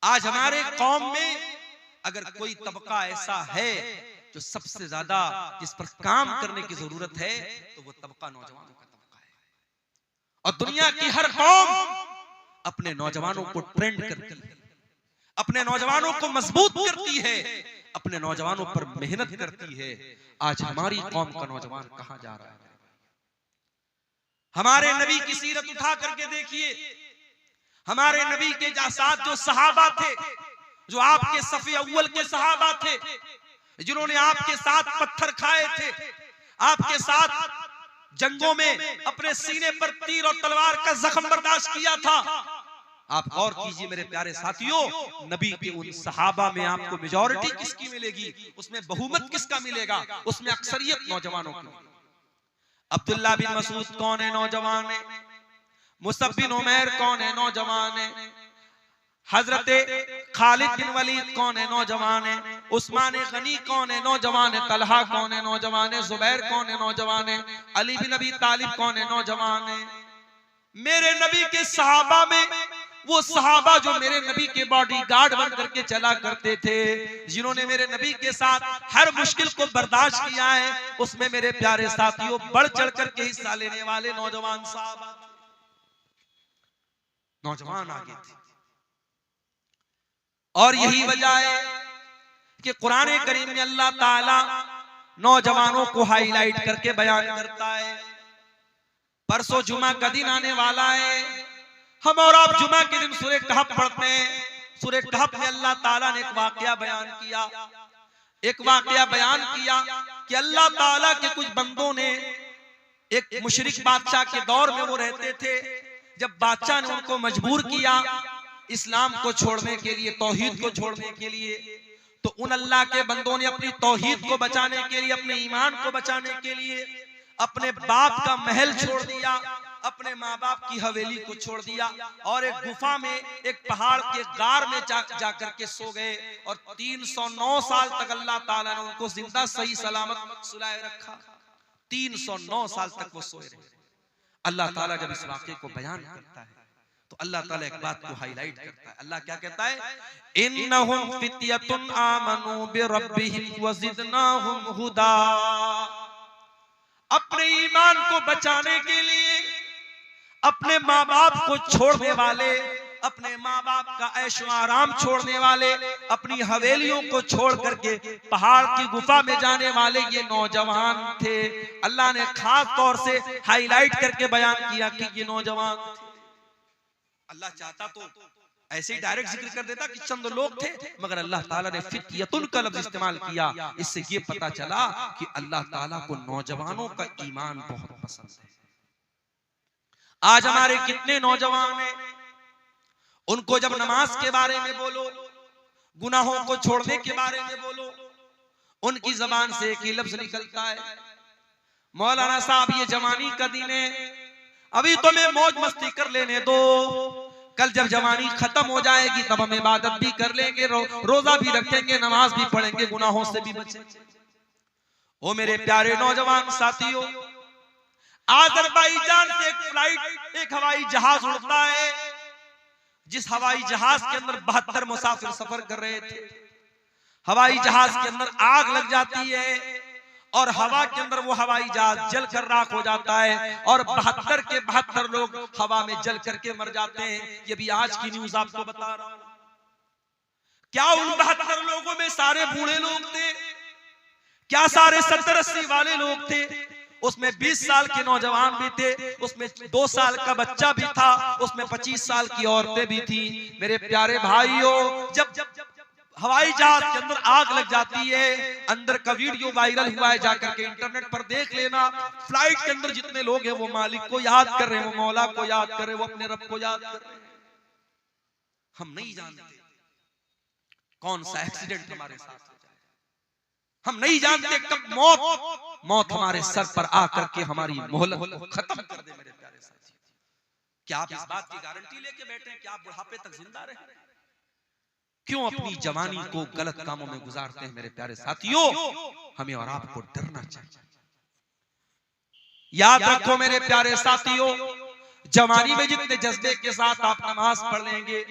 था। आज हमारे कौम में अगर कोई तबका ऐसा है जो सबसे ज्यादा जिस पर काम करने की जरूरत है, तो वो तबका नौजवानों का तबका है। और दुनिया की हर कौम अपने नौजवानों को ट्रेंड करती है, अपने नौजवानों को मजबूत करती है, अपने नौजवानों पर मेहनत करती है। आज हमारी कौम का नौजवान कहां जा रहा है? हमारे नबी की सीरत उठा करके देखिए, हमारे नबी के साथ जो सहाबा थे, जो आपके सफ़े अव्वल के सहाबा थे, जिन्होंने आपके साथ पत्थर खाए थे, आपके साथ जंगों में अपने सीने पर तीर और तलवार का जख्म बर्दाश्त किया था। आप गौर कीजिए मेरे प्यारे साथियों, नबी के उन सहाबा में आपको मेजॉरिटी किसकी मिलेगी, उसमें बहुमत किसका मिलेगा? उसमें अक्सरियत नौजवानों की। अब्दुल्ला बिन मसूद कौन है? नौजवान है। मुसअब बिन उमैर कौन है? नौजवान है। हजरत खालिद बिन वलीद कौन है? नौजवान है। उस्मान गनी कौन है? नौजवान है। तलहा कौन है? नौजवान है। जुबैर कौन है? नौजवान है। अली बिन अबी तालिब कौन है? नौजवान है। मेरे नबी के सहाबा में वो सहाबा जो मेरे नबी के बॉडीगार्ड बन करके चला करते थे, जिन्होंने मेरे नबी के साथ हर मुश्किल को बर्दाश्त किया है, उसमें मेरे प्यारे साथियों बढ़ चढ़ करके हिस्सा लेने वाले नौजवान सहाबा, नौजवान आगे थे। और यही वजह है कि कुरान करीम में अल्लाह ताला नौजवानों को हाईलाइट करके बयान करता है। परसों जुमा का दिन आने वाला है, हम और आप जुमा के दिन सूरह कहफ पढ़ते हैं। सूरह कहफ में अल्लाह ताला ने एक वाकया बयान किया, कि अल्लाह ताला के कुछ बंदों ने, एक मुशरिक बादशाह के दौर में वो रहते थे, जब बादशाह ने उनको मजबूर किया इस्लाम को छोड़ने के लिए, तौहीद को छोड़ने के लिए, तो उन अल्लाह के बंदों ने अपनी तौहीद को बचाने के लिए, अपने ईमान को बचाने के लिए अपने बाप का महल छोड़ दिया, अपने माँ बाप की हवेली को छोड़ दिया, और एक गुफा में, एक पहाड़ के गार में जाकर के सो गए। और 309 साल तक अल्लाह ताला ने उनको जिंदा सही सलामत सुलाए रखा। 309 साल तक वो सोए रहे। अल्लाह ताला जब इस वाक़े को बयान करता है तो अल्लाह ताला एक बात को हाईलाइट करता है। अल्लाह क्या कहता है? इन्नहुम फित्यतुन आमनू बिरब्बिहिम वज़िदनाहुम हुदा। अपने ईमान को बचाने के लिए अपने माँ बाप को छोड़ने वाले, अपने माँ बाप का ऐशो आराम छोड़ने वाले, अपनी हवेलियों को छोड़ करके पहाड़ की गुफा में जाने वाले ये नौजवान थे। अल्लाह ने खास तौर से हाईलाइट करके बयान किया कि ये नौजवान थे। अल्लाह चाहता तो ऐसे ही डायरेक्ट जिक्र कर देता कि चंद लोग थे, मगर अल्लाह ताला ने फित्यतुन का लफ्ज इस्तेमाल किया। इससे ये पता चला कि अल्लाह ताला को नौजवानों का ईमान बहुत पसंद है। आज हमारे कितने नौजवान हैं, उनको जब नमाज के बारे में बोलो, गुनाहों को छोड़ने के बारे में बोलो, उनकी जबान से एक ही लफ्ज निकलता है, मौलाना साहब ये जवानी का दिन है, अभी तो मैं मौज मस्ती कर लेने दो, कल जब जवानी खत्म हो जाएगी तब हम इबादत भी कर लेंगे, रोजा भी रखेंगे, नमाज भी पढ़ेंगे, गुनाहों से भी बचेंगे। ओ मेरे प्यारे नौजवान साथियों, अज़रबैजान से एक फ्लाइट, एक हवाई जहाज उड़ता है, जिस हवाई जहाज के अंदर 72 मुसाफिर सफर कर रहे थे, हवाई जहाज के अंदर आग लग जाती है और हवा के अंदर वो हवाई जहाज जल कर राख हो जाता है और 72 के 72 लोग हवा में जल करके मर जाते हैं। ये भी आज की न्यूज आपको बता रहा हूं। क्या उन 72 लोगों में सारे बूढ़े लोग थे? क्या सारे 70-80 वाले लोग थे? उसमें 20 साल के नौजवान भी थे, उसमें 2 साल का बच्चा भी था, उसमें 25 साल की औरतें भी थी। मेरे प्यारे भाइयों, जब हवाई जहाज के अंदर आग लग जाती है, अंदर का वीडियो वायरल हुआ है, जाकर के इंटरनेट पर देख लेना। फ्लाइट के अंदर जितने लोग हैं वो मालिक को याद कर रहे हैं, वो मौला को याद कर रहे हैं, वो अपने रब को याद कर रहे हैं। हम नहीं जानते कौन सा एक्सीडेंट हमारे साथ हो जाए, हम नहीं जानते कब मौत हमारे सर पर आकर के हमारी मोहलत को खत्म कर दे। मेरे प्यारे साथी, क्या आप इस बात की गारंटी लेके बैठे हैं कि आप बुढ़ापे तक जिंदा रहे? क्यों अपनी जवानी को गलत कामों में गुजारते हैं? मेरे प्यारे साथियों, हमें और आपको डरना चाहिए। याद रखो मेरे प्यारे साथियों, जवानी में जितने जज्बे के साथ आप नमाज पढ़ लेंगे,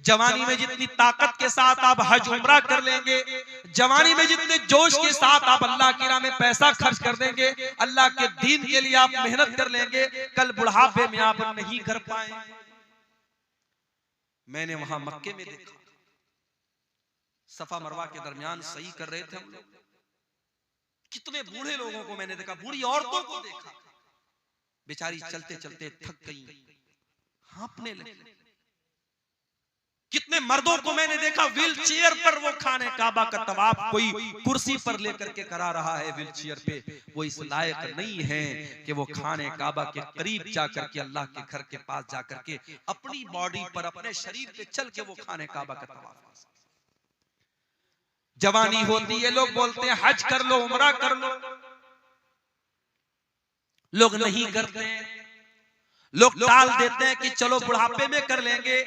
जवानी में जितनी ताकत के साथ आप हज उम्रा कर लेंगे, जवानी में जितने जोश के साथ आप अल्लाह की राह में पैसा खर्च कर देंगे, अल्लाह के दीन के लिए आप मेहनत कर लेंगे, कल बुढ़ापे में आप नहीं कर पाएंगे। मैंने वहां मक्के में देखा, सफा मरवा के दरमियान सही कर रहे थे हम लोग, कितने बूढ़े लोगों को मैंने देखा, बूढ़ी औरतों को देखा, बेचारी चलते चलते थक गई, हांफने लगी। कितने मर्दों को मैंने देखा व्हील चेयर पर, वो खाने काबा का तवाफ कोई कुर्सी पर लेकर के करा रहा है व्हील चेयर पे। वो इस लायक नहीं है कि वो खाने काबा के करीब जाकर के, अल्लाह के घर के पास जाकर के अपनी बॉडी पर, अपने शरीर पे चल के वो खाने काबा का तवाफ। जवानी होती है, लोग बोलते हैं हज कर लो, उम्रा कर लो, लोग नहीं करते हैं, लोग टाल देते हैं कि चलो बुढ़ापे में कर लेंगे,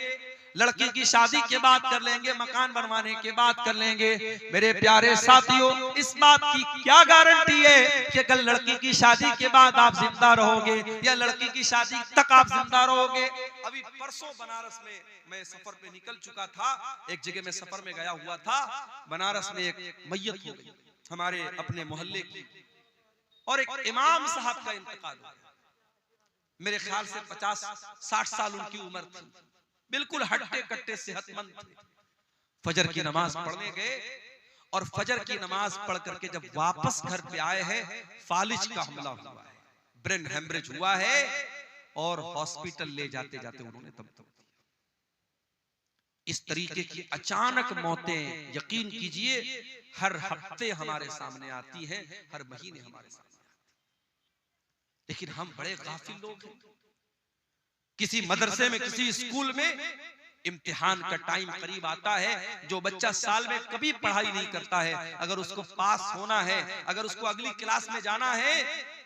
लड़की की शादी के बाद कर लेंगे, मकान बनवाने के बाद कर लेंगे। मेरे प्यारे साथियों, इस बात की क्या गारंटी है कि कल लड़की की शादी के बाद आप जिंदा रहोगे या लड़की की शादी तक आप जिंदा रहोगे? अभी परसों बनारस में मैं सफर पे निकल चुका था, एक जगह में सफर में गया हुआ था, बनारस में एक मैयत हो गई हमारे अपने मोहल्ले की, और एक इमाम साहब का इंतकाल हो गया। मेरे ख्याल से 50-60 साल उनकी उम्र थी, बिल्कुल हट्टे कट्टे सेहतमंद थे। फजर की नमाज पढ़ने गए और फजर की नमाज पढ़ करके जब वापस घर पे आए हैं, फालिज का हमला हुआ है, ब्रेन हेमरेज हुआ है और हॉस्पिटल ले जाते जाते उन्होंने दम तोड़ दिया। इस तरीके की अचानक मौतें यकीन कीजिए हर हफ्ते हमारे सामने आती हैं, हर महीने हमारे सामने आती है। लेकिन हम बड़े गाफिल लोग हैं। किसी मदरसे में, किसी स्कूल में इम्तिहान का टाइम करीब आता है, जो बच्चा साल में कभी पढ़ाई नहीं करता है, अगर उसको पास होना है, अगर उसको अगली क्लास में जाना है,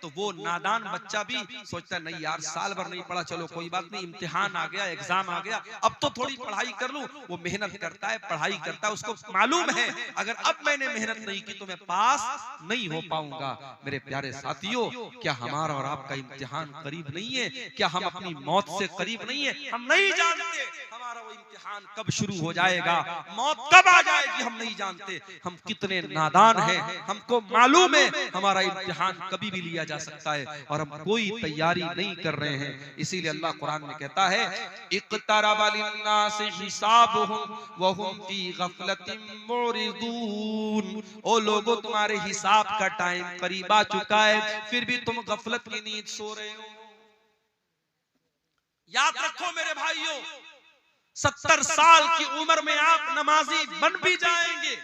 तो वो नादान बच्चा भी सोचता नहीं यार साल भर नहीं पढ़ा, चलो कोई बात नहीं, इम्तिहान आ गया, एग्जाम आ गया, अब तो थोड़ी पढ़ाई कर लूं। वो मेहनत करता है, पढ़ाई करता है, उसको मालूम है अगर अब मैंने मेहनत नहीं की तो मैं पास नहीं हो पाऊंगा। मेरे प्यारे साथियों, क्या हमारा और आपका इम्तिहान करीब नहीं है? क्या हम अपनी मौत से करीब नहीं है? हम नहीं जानते हमारा वो इम्तिहान कब शुरू हो जाएगा, मौत कब आ जाएगी, हम नहीं जानते। हम कितने नादान हैं, हमको मालूम है हमारा इम्तिहान कभी भी लिया जा सकता है और हम कोई तैयारी नहीं कर रहे हैं। इसीलिए अल्लाह कुरान में कहता है, इक़्तरबा लिन्नासि हिसाबुहुम व हुम फी गफलतिन मुरिदून। ओ लोगों, तुम्हारे हिसाब का टाइम करीब आ चुका है, फिर भी तुम गफलत की नींद सो रहे हो। याद रखो मेरे भाइयों, 70 साल की उम्र में आप नमाजी बन भी जाएंगे,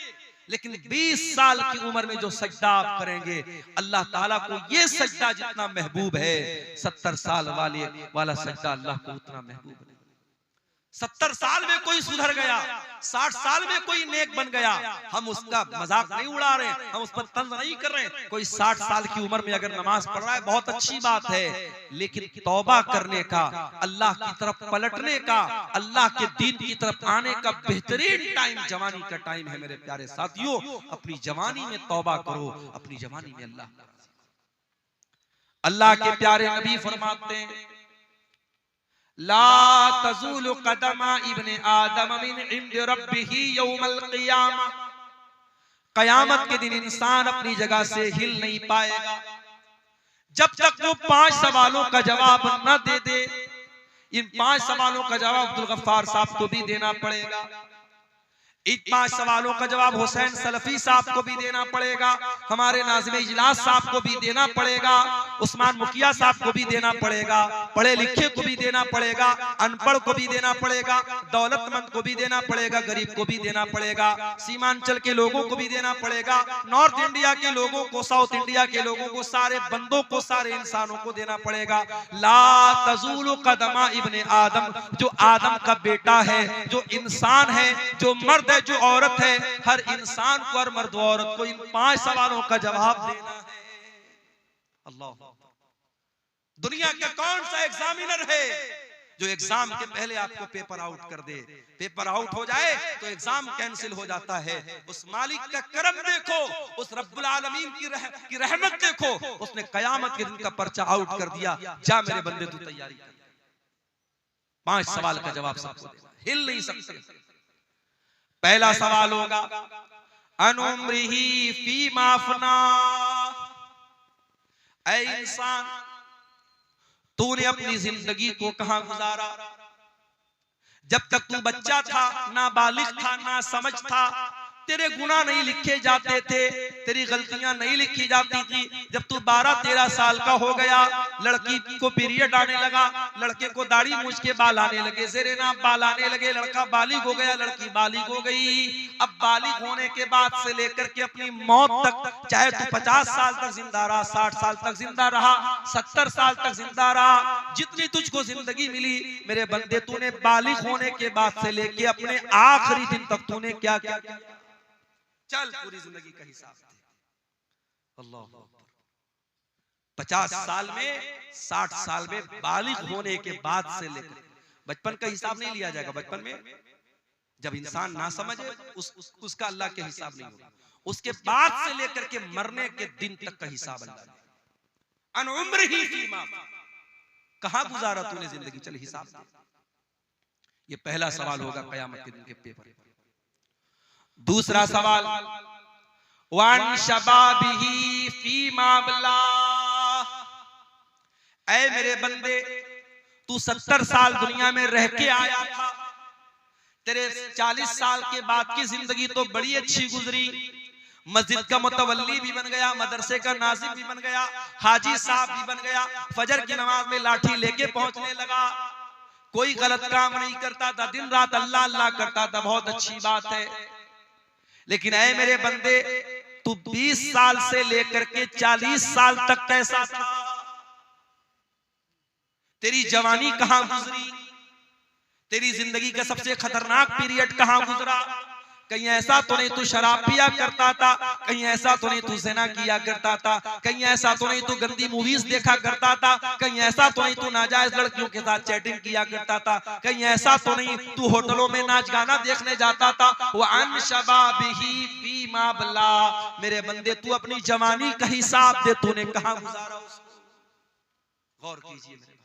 लेकिन 20 साल की उम्र में जो सजदा आप करेंगे, अल्लाह ताला को ये सजदा जितना महबूब है, 70 साल वाला सजदा अल्लाह को उतना महबूब नहीं। 70 साल में कोई सुधर गया, 60 साल में कोई नेक बन गया, हम उसका मजाक नहीं उड़ा रहे, हम उस पर तंज नहीं कर रहे। कोई 60 साल की उम्र में अगर नमाज पढ़ रहा है बहुत अच्छी बात है, लेकिन तौबा करने का, अल्लाह की तरफ पलटने का, अल्लाह के दीन की तरफ आने का बेहतरीन टाइम जवानी का टाइम है। मेरे प्यारे साथियों, अपनी जवानी में तौबा करो, अपनी जवानी में अल्लाह के प्यारे नबी फरमाते हैं, ला तज़ूलु क़दमा इब्ने आदम मिन इंद रब्बिही यौमल क़ियामा, क़यामत के दिन इंसान अपनी जगह से हिल नहीं पाएगा जब तक वो 5 सवालों का जवाब न दे दे। इन 5 सवालों का जवाब अब्दुल गफ्फार साहब को भी देना पड़ेगा। इन 5 सवालों का जवाब हुसैन सलफी साहब को भी देना पड़ेगा, हमारे नाज़िम इजलास साहब को भी देना पड़ेगा, उस्मान मुखिया साहब को भी देना पड़ेगा, पढ़े लिखे को भी देना पड़ेगा, अनपढ़ को भी देना पड़ेगा, दौलतमंद को भी देना पड़ेगा, गरीब को भी देना पड़ेगा, सीमांचल के लोगों को भी देना पड़ेगा, नॉर्थ इंडिया के लोगों को, साउथ इंडिया के लोगों को, सारे बंदों को, सारे इंसानों को देना पड़ेगा। ला तज़ूलु क़दमा इब्ने आदम, जो आदम का बेटा है, जो इंसान है, जो मर्द है, जो औरत है, हर इंसान को, हर मर्द औरत को इन 5 सवालों का जवाब देना है। अल्लाह, दुनिया का कौन सा एग्जामिनर है जो एग्जाम के पहले आपको पेपर आउट कर दे? पेपर आउट हो जाए तो एग्जाम कैंसिल हो जाता है। उस मालिक का करम देखो, उस रब्बुल आलमीन की रहमत देखो, उसने कयामत के दिन का पर्चा आउट कर दिया। जा मेरे बंदे तू तैयारी कर, 5 सवाल का जवाब सबको देना, हिल नहीं सकते। पहला सवाल होगा अनुम्रिही फीमा अफना, ऐ इंसान तूने अपनी जिंदगी को कहां गुजारा? जब तक तू बच्चा था, ना बालिग था, ना समझ था, तेरे गुनाह नहीं लिखे जाते थे, तेरी गलतियां नहीं लिखी जाती थी। जब तू 12-13 साल का हो गया, लड़की को पीरियड आने लगा, लड़के को दाढ़ी मूछ के बाल आने लगे, ज़ेरे नाप बाल आने लगे, लड़का बालिग हो गया, लड़की बालिग हो गई। अब बालिग होने के बाद से लेकर के अपनी मौत तक, चाहे तू 50 साल तक जिंदा रहा, 60 साल तक जिंदा रहा, 70 साल तक जिंदा रहा, जितनी तुझको जिंदगी मिली मेरे बंदे, तूने बालिग होने के बाद से लेके अपने आखिरी दिन तक तूने क्या क्या किया? चल पूरी जिंदगी का हिसाब दे। अल्लाह, 50 साल में, 60 साल में, बालिग होने के बाद से लेकर, बचपन का हिसाब नहीं लिया जाएगा। बचपन में जब इंसान ना समझे उसका अल्लाह के हिसाब नहीं होगा। उसके बाद से लेकर के मरने के दिन तक का हिसाब अल्लाह। अन उम्रिही फीमा, कहां गुजारा तूने जिंदगी, चल हिसाब दे। ये पहला सवाल होगा कयामत के दिन के पेपर। दूसरा सवाल वन शबाबिही फीमा अबला, ऐ मेरे बंदे तू 70 साल दुनिया में रह के आया था, तेरे 40 साल के बाद की जिंदगी तो बड़ी अच्छी गुजरी। मस्जिद का मुतवल्ली भी बन गया, मदरसे का नाज़िम भी बन गया, हाजी साहब भी बन गया, फजर की नमाज में लाठी लेके पहुंचने लगा, कोई गलत काम नहीं करता था, दिन रात अल्लाह अल्लाह करता था, बहुत अच्छी बात है। लेकिन ऐ मेरे बंदे तू 20 साल से लेकर के 40 साल तक कैसा था? तेरी जवानी कहां गुजरी? तेरी जिंदगी का सबसे खतरनाक पीरियड कहां गुजरा? कहीं ऐसा तो नहीं तू शराब पिया करता था, कहीं ऐसा तो नहीं तू ज़िना किया करता था, कहीं ऐसा तो नहीं तू गंदी मूवीज देखा करता था, कहीं ऐसा तो नहीं तू नाजायज लड़कियों के साथ चैटिंग किया करता था, कहीं ऐसा तो नहीं तू होटलों में नाच गाना देखने जाता था। वअन शबाबिही फीमा अबला, मेरे बंदे तू अपनी जवानी का हिसाब दे, तूने कहां गुजारा उसको? गौर कीजिए मेरे भाई,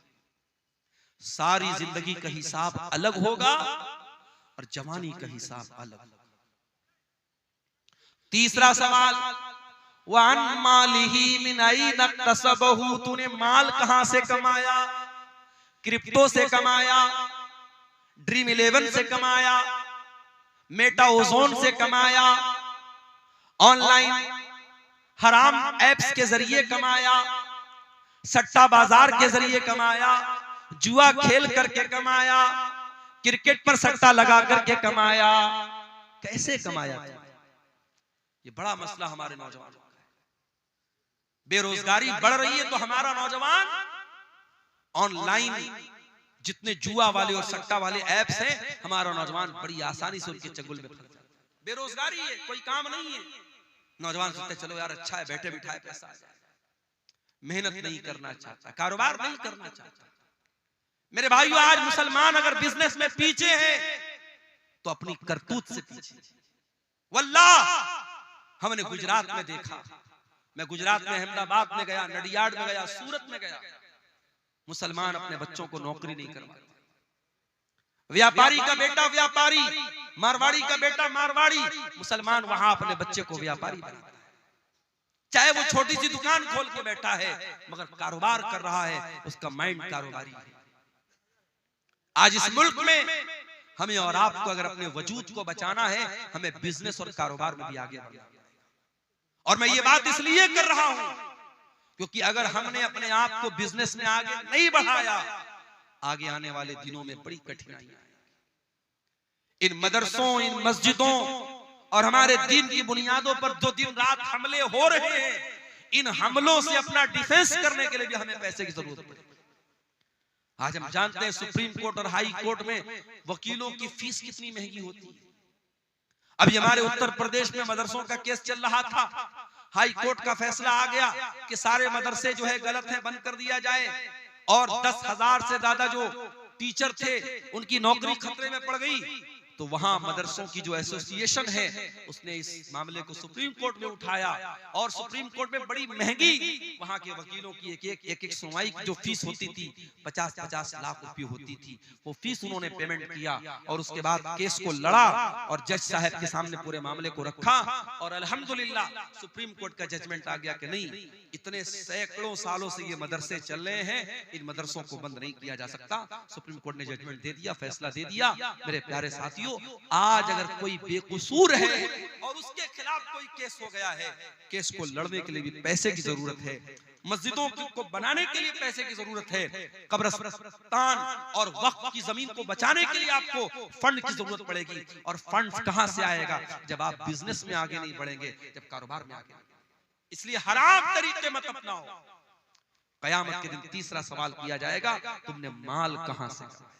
सारी जिंदगी का हिसाब अलग होगा और जवानी का हिसाब अलग। तीसरा सवाल वन मालिही मिन ऐन इक्तसबहू, तूने माल कहां से कमाया? क्रिप्टो से कमाया, ड्रीम 11 से कमाया, मेटा ओजोन से कमाया, ऑनलाइन हराम एप्स के जरिए कमाया, सट्टा बाजार के जरिए कमाया, जुआ खेल करके कमाया, क्रिकेट पर सट्टा लगा करके कमाया, कैसे कमाया? ये बड़ा मसला हमारे नौजवानों का है। बेरोजगारी बढ़ रही है तो हमारा नौजवान ऑनलाइन जितने जुआ वाले और सट्टा वाले ऐप्स हैं, हमारा नौजवान बड़ी आसानी से उनके चंगुल में फंस जाता है। बेरोजगारी है, कोई काम नहीं है, नौजवान सोचते चलो यार अच्छा है, बैठे बिठाए पैसा आ जाए, मेहनत नहीं करना चाहता, कारोबार नहीं करना चाहता। मेरे भाइयों, आज मुसलमान अगर बिजनेस में पीछे है तो अपनी करतूत से पीछे। वल्लाह हमने गुजरात में देखा, मैं गुजरात में अहमदाबाद में गया, नडियाड में गया, सूरत में गया, मुसलमान अपने बच्चों को नौकरी नहीं करवाते। व्यापारी का बेटा व्यापारी, मारवाड़ी का बेटा मारवाड़ी, मुसलमान वहां अपने बच्चे को व्यापारी बनाता है। चाहे वो छोटी सी दुकान खोल के बैठा है, मगर कारोबार कर रहा है, उसका माइंड कारोबारी है। आज इस मुल्क में हमें और आपको अगर अपने वजूद को बचाना है, हमें बिजनेस और कारोबार में भी आगे बढ़ना है। और मैं ये बात इसलिए कर रहा हूं क्योंकि अगर हमने अपने आप को बिजनेस में आगे नहीं बढ़ाया, आगे आने वाले दिनों में बड़ी कठिनाइयां। इन मदरसों, इन मस्जिदों और हमारे दीन की बुनियादों पर जो दिन रात हमले हो रहे हैं, इन हमलों से अपना डिफेंस करने के लिए भी हमें पैसे की जरूरत है। आज हम जानते हैं सुप्रीम कोर्ट और हाई कोर्ट में वकीलों की फीस कितनी महंगी होती है। अभी हमारे उत्तर प्रदेश में मदरसों का केस चल रहा था, हाई कोर्ट का फैसला आ गया कि सारे मदरसे जो है गलत है, बंद कर दिया जाए, और 10,000 से ज्यादा जो टीचर थे उनकी नौकरी खतरे में पड़ गई। तो वहां मदरसों की जो एसोसिएशन है उसने इस मामले को सुप्रीम कोर्ट में उठाया, और सुप्रीम कोर्ट में बड़ी महंगी वहां के वकीलों की एक सुनवाई की जो फीस होती थी 50-50 लाख रुपए होती थी, वो फीस उन्होंने पेमेंट किया और उसके बाद केस को लड़ा और जज साहब के सामने पूरे मामले को रखा, और अल्हम्दुलिल्लाह सुप्रीम कोर्ट का जजमेंट आ गया कि नहीं, इतने सैकड़ों सालों से ये मदरसे चल रहे हैं, इन मदरसों को बंद नहीं किया जा सकता। सुप्रीम कोर्ट ने जजमेंट दे दिया, फैसला दे दिया। मेरे प्यारे साथियों, आज अगर कोई बेकसूर है और उसके खिलाफ कोई केस हो गया है, केस को लड़ने के लिए भी पैसे की जरूरत है, मस्जिदों को बनाने के लिए पैसे की जरूरत है, कब्रिस्तान और वक्फ की जमीन को बचाने के लिए आपको फंड की जरूरत पड़ेगी। और फंड कहां से आएगा जब आप बिजनेस में आगे नहीं बढ़ेंगे, जब कारोबार में आगे। इसलिए हराम तरीके मत अपनाओ। कयामत के दिन तीसरा सवाल किया जाएगा, तुमने माल कहां से कमाया।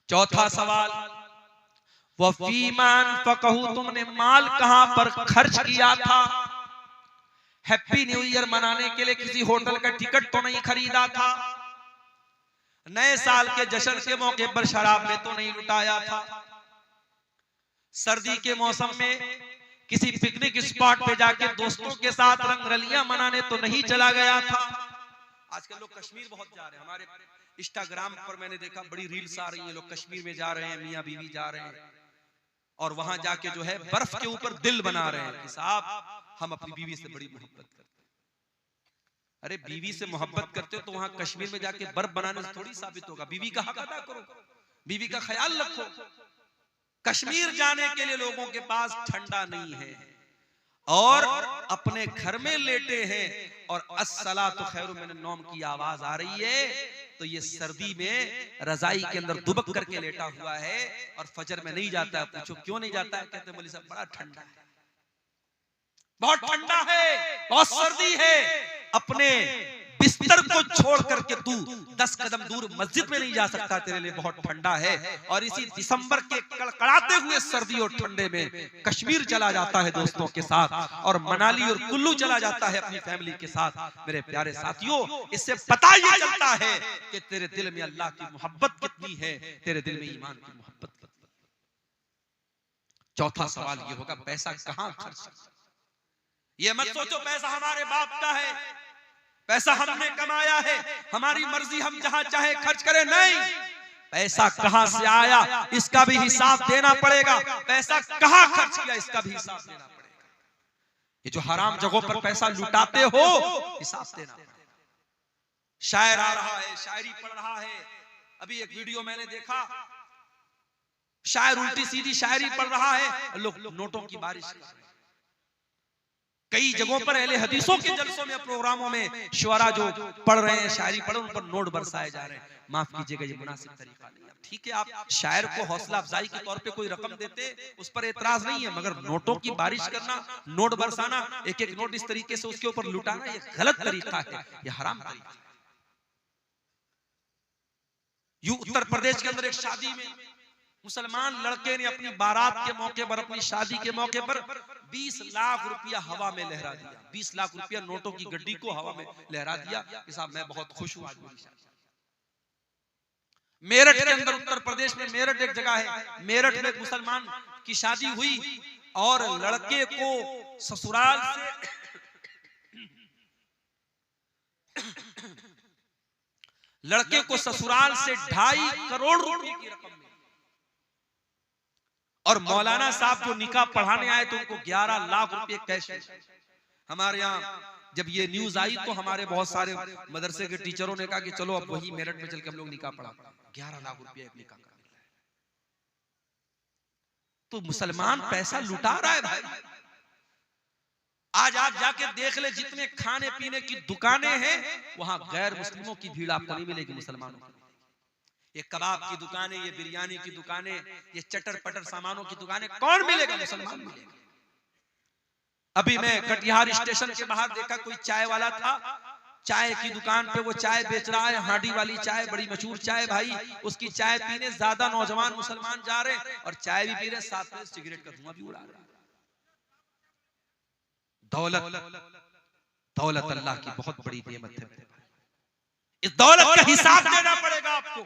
चौथा सवाल, वफीमान फकहू, तुमने माल कहां पर खर्च किया था। हैप्पी न्यू ईयर मनाने के लिए किसी होटल का टिकट तो नहीं खरीदा था, नए साल के जश्न के मौके पर शराब में तो नहीं लुटाया था, सर्दी के मौसम में किसी पिकनिक स्पॉट पे जाके दोस्तों के साथ रंगरलियां मनाने तो नहीं चला गया था। आजकल लोग कश्मीर बहुत जा रहे हैं, हमारे इंस्टाग्राम पर मैंने देखा बड़ी रील्स आ रही है, लोग कश्मीर में जा रहे हैं, मियां बीवी जा रहे हैं और वहां जाके जो है बर्फ के ऊपर दिल बना रहे हैं कि साहब हम अपनी बीवी से बड़ी मोहब्बत करते हैं। अरे बीवी से मोहब्बत करते हो तो वहां कश्मीर में जाके बर्फ बनाने से थोड़ी साबित होगा। बीवी का हक अदा करो, बीवी का ख्याल रखो। कश्मीर जाने के लिए लोगों के पास ठंडा नहीं है और अपने घर में लेटे हैं और अस्सलातु खैरुम मिनन नौम की आवाज आ रही है, तो ये सर्दी में रजाई के अंदर दुबक करके लेटा हुआ है और फजर में नहीं जाता है। पूछो क्यों नहीं जाता है, कहते मौलवी साहब बड़ा ठंडा है, बहुत ठंडा है, बहुत सर्दी है। अपने बिस्तर को छोड़ करके तू 10 कदम दूर मस्जिद में नहीं जा सकता, तेरे लिए बहुत ठंडा है। और इसी दिसंबर के कड़कड़ाते हुए सर्दी और ठंडे में कश्मीर चला जाता है दोस्तों के साथ, और मनाली और कुल्लू चला जाता है अपनी फैमिली के साथ। मेरे प्यारे साथियों, इससे पता ये चलता है कि तेरे दिल में अल्लाह की मोहब्बत कितनी है, तेरे दिल में ईमान की मोहब्बत कितनी। चौथा सवाल ये होगा, पैसा कहां खर्च। ये मत सोचो पैसा हमारे बाप का है, पैसा हमने कमाया है, हमारी मर्जी हम जहां चाहे खर्च करें। नहीं, पैसा कहां से आया इसका भी हिसाब देना पड़ेगा, पैसा कहां खर्च किया इसका भी हिसाब देना पड़ेगा। ये जो हराम जगहों पर पैसा लुटाते हो, हिसाब देना पड़ेगा। शायर आ रहा है, शायरी पढ़ रहा है। अभी एक वीडियो मैंने देखा, शायर उल्टी सीधी शायरी पढ़ रहा है, लोग नोटों की बारिश कर रहे हैं। कई जगहों पर अहले हदीसों के जलसों में, प्रोग्रामों में शुअरा जो पढ़ रहे हैं, शायरी पढ़, उन पर नोट बरसाए जा रहे हैं। माफ कीजिएगा, ये मुनासिब तरीका नहीं है। ठीक है, आप शायर को हौसला अफजाई के तौर पे कोई रकम देते, उस पर एतराज नहीं है, मगर नोटों की बारिश करना, नोट बरसाना, एक एक नोट इस तरीके से उसके ऊपर लुटाना, ये गलत तरीका है, ये हराम तरीका है। यूं उत्तर प्रदेश के अंदर एक शादी में मुसलमान लड़के ने अपनी बारात के मौके पर, अपनी शादी के मौके पर 20 लाख रुपया हवा में लहरा दिया। 20 लाख रुपया नोटों की गड्डी को हवा में लहरा दिया कि साहब मैं बहुत खुश हूं आज मेरी शादी। मेरठ के अंदर, उत्तर प्रदेश में मेरठ एक जगह है, मेरठ में एक मुसलमान की शादी हुई और लड़के को ससुराल से लड़के को ससुराल से 2.5 करोड़ रुपए की रकम मिली। और मौलाना साहब जो निकाह पढ़ाने आए तो उनको 11 लाख रुपए कैश। हमारे यहाँ जब ये न्यूज आई तो हमारे बहुत सारे मदरसे के टीचरों ने कहा कि चलो अब वही मेरठ में चल के हम लोग निकाह पढ़ाते हैं। 11 लाख रुपए एक निकाह का मिल रहा है। तो मुसलमान पैसा लुटा रहा है भाई। आज आप जाके देख ले, जितने खाने पीने की दुकानें हैं वहां गैर मुस्लिमों की भीड़ आपको नहीं मिलेगी, मुसलमानों की। ये कबाब की दुकानें, ये बिरयानी की दुकानें, ये चटर पटर सामानों की दुकानें, कौन मिलेगा? मुसलमान मिलेगा। अभी मैं कटिहार स्टेशन के बाहर देखा, कोई चाय वाला था, चाय की दुकान पे वो चाय बेच रहा है, हांडी वाली चाय, बड़ी मशहूर चाय भाई। उसकी चाय पीने ज्यादा नौजवान मुसलमान जा रहे हैं और चाय भी पी रहे, साथ में सिगरेट का धुआं भी उड़ा रहे हैं। दौलत अल्लाह की बहुत बड़ी नेमत है। इस दौलत का हिसाब देना पड़ेगा आपको।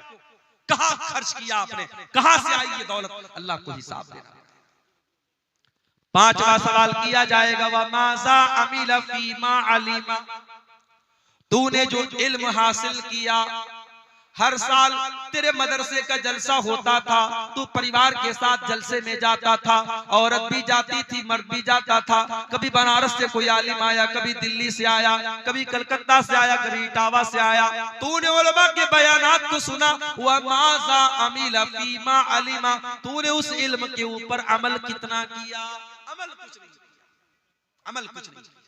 कहां खर्च किया आपने, कहां से आई ये दौलत, अल्लाह को हिसाब देना। 5वां सवाल किया जाएगा, व माज़ा अमिला फीमा अलिमा, तूने जो इल्म हासिल किया, हर साल तेरे मदरसे का जलसा होता था, तू परिवार के साथ जलसे में जाता था, औरत भी जाती थी, मर्द भी जाता था। कभी बनारस से कोई आलिम आया, कभी दिल्ली से आया, कभी कलकत्ता से आया, कभी इटावा से आया। तूने उलमा के बयानात को सुना। व माज़ा अमिला फीमा अलिमा, तूने उस इल्म के ऊपर अमल कितना किया? अमल कुछ नहीं किया, अमल कुछ नहीं किया।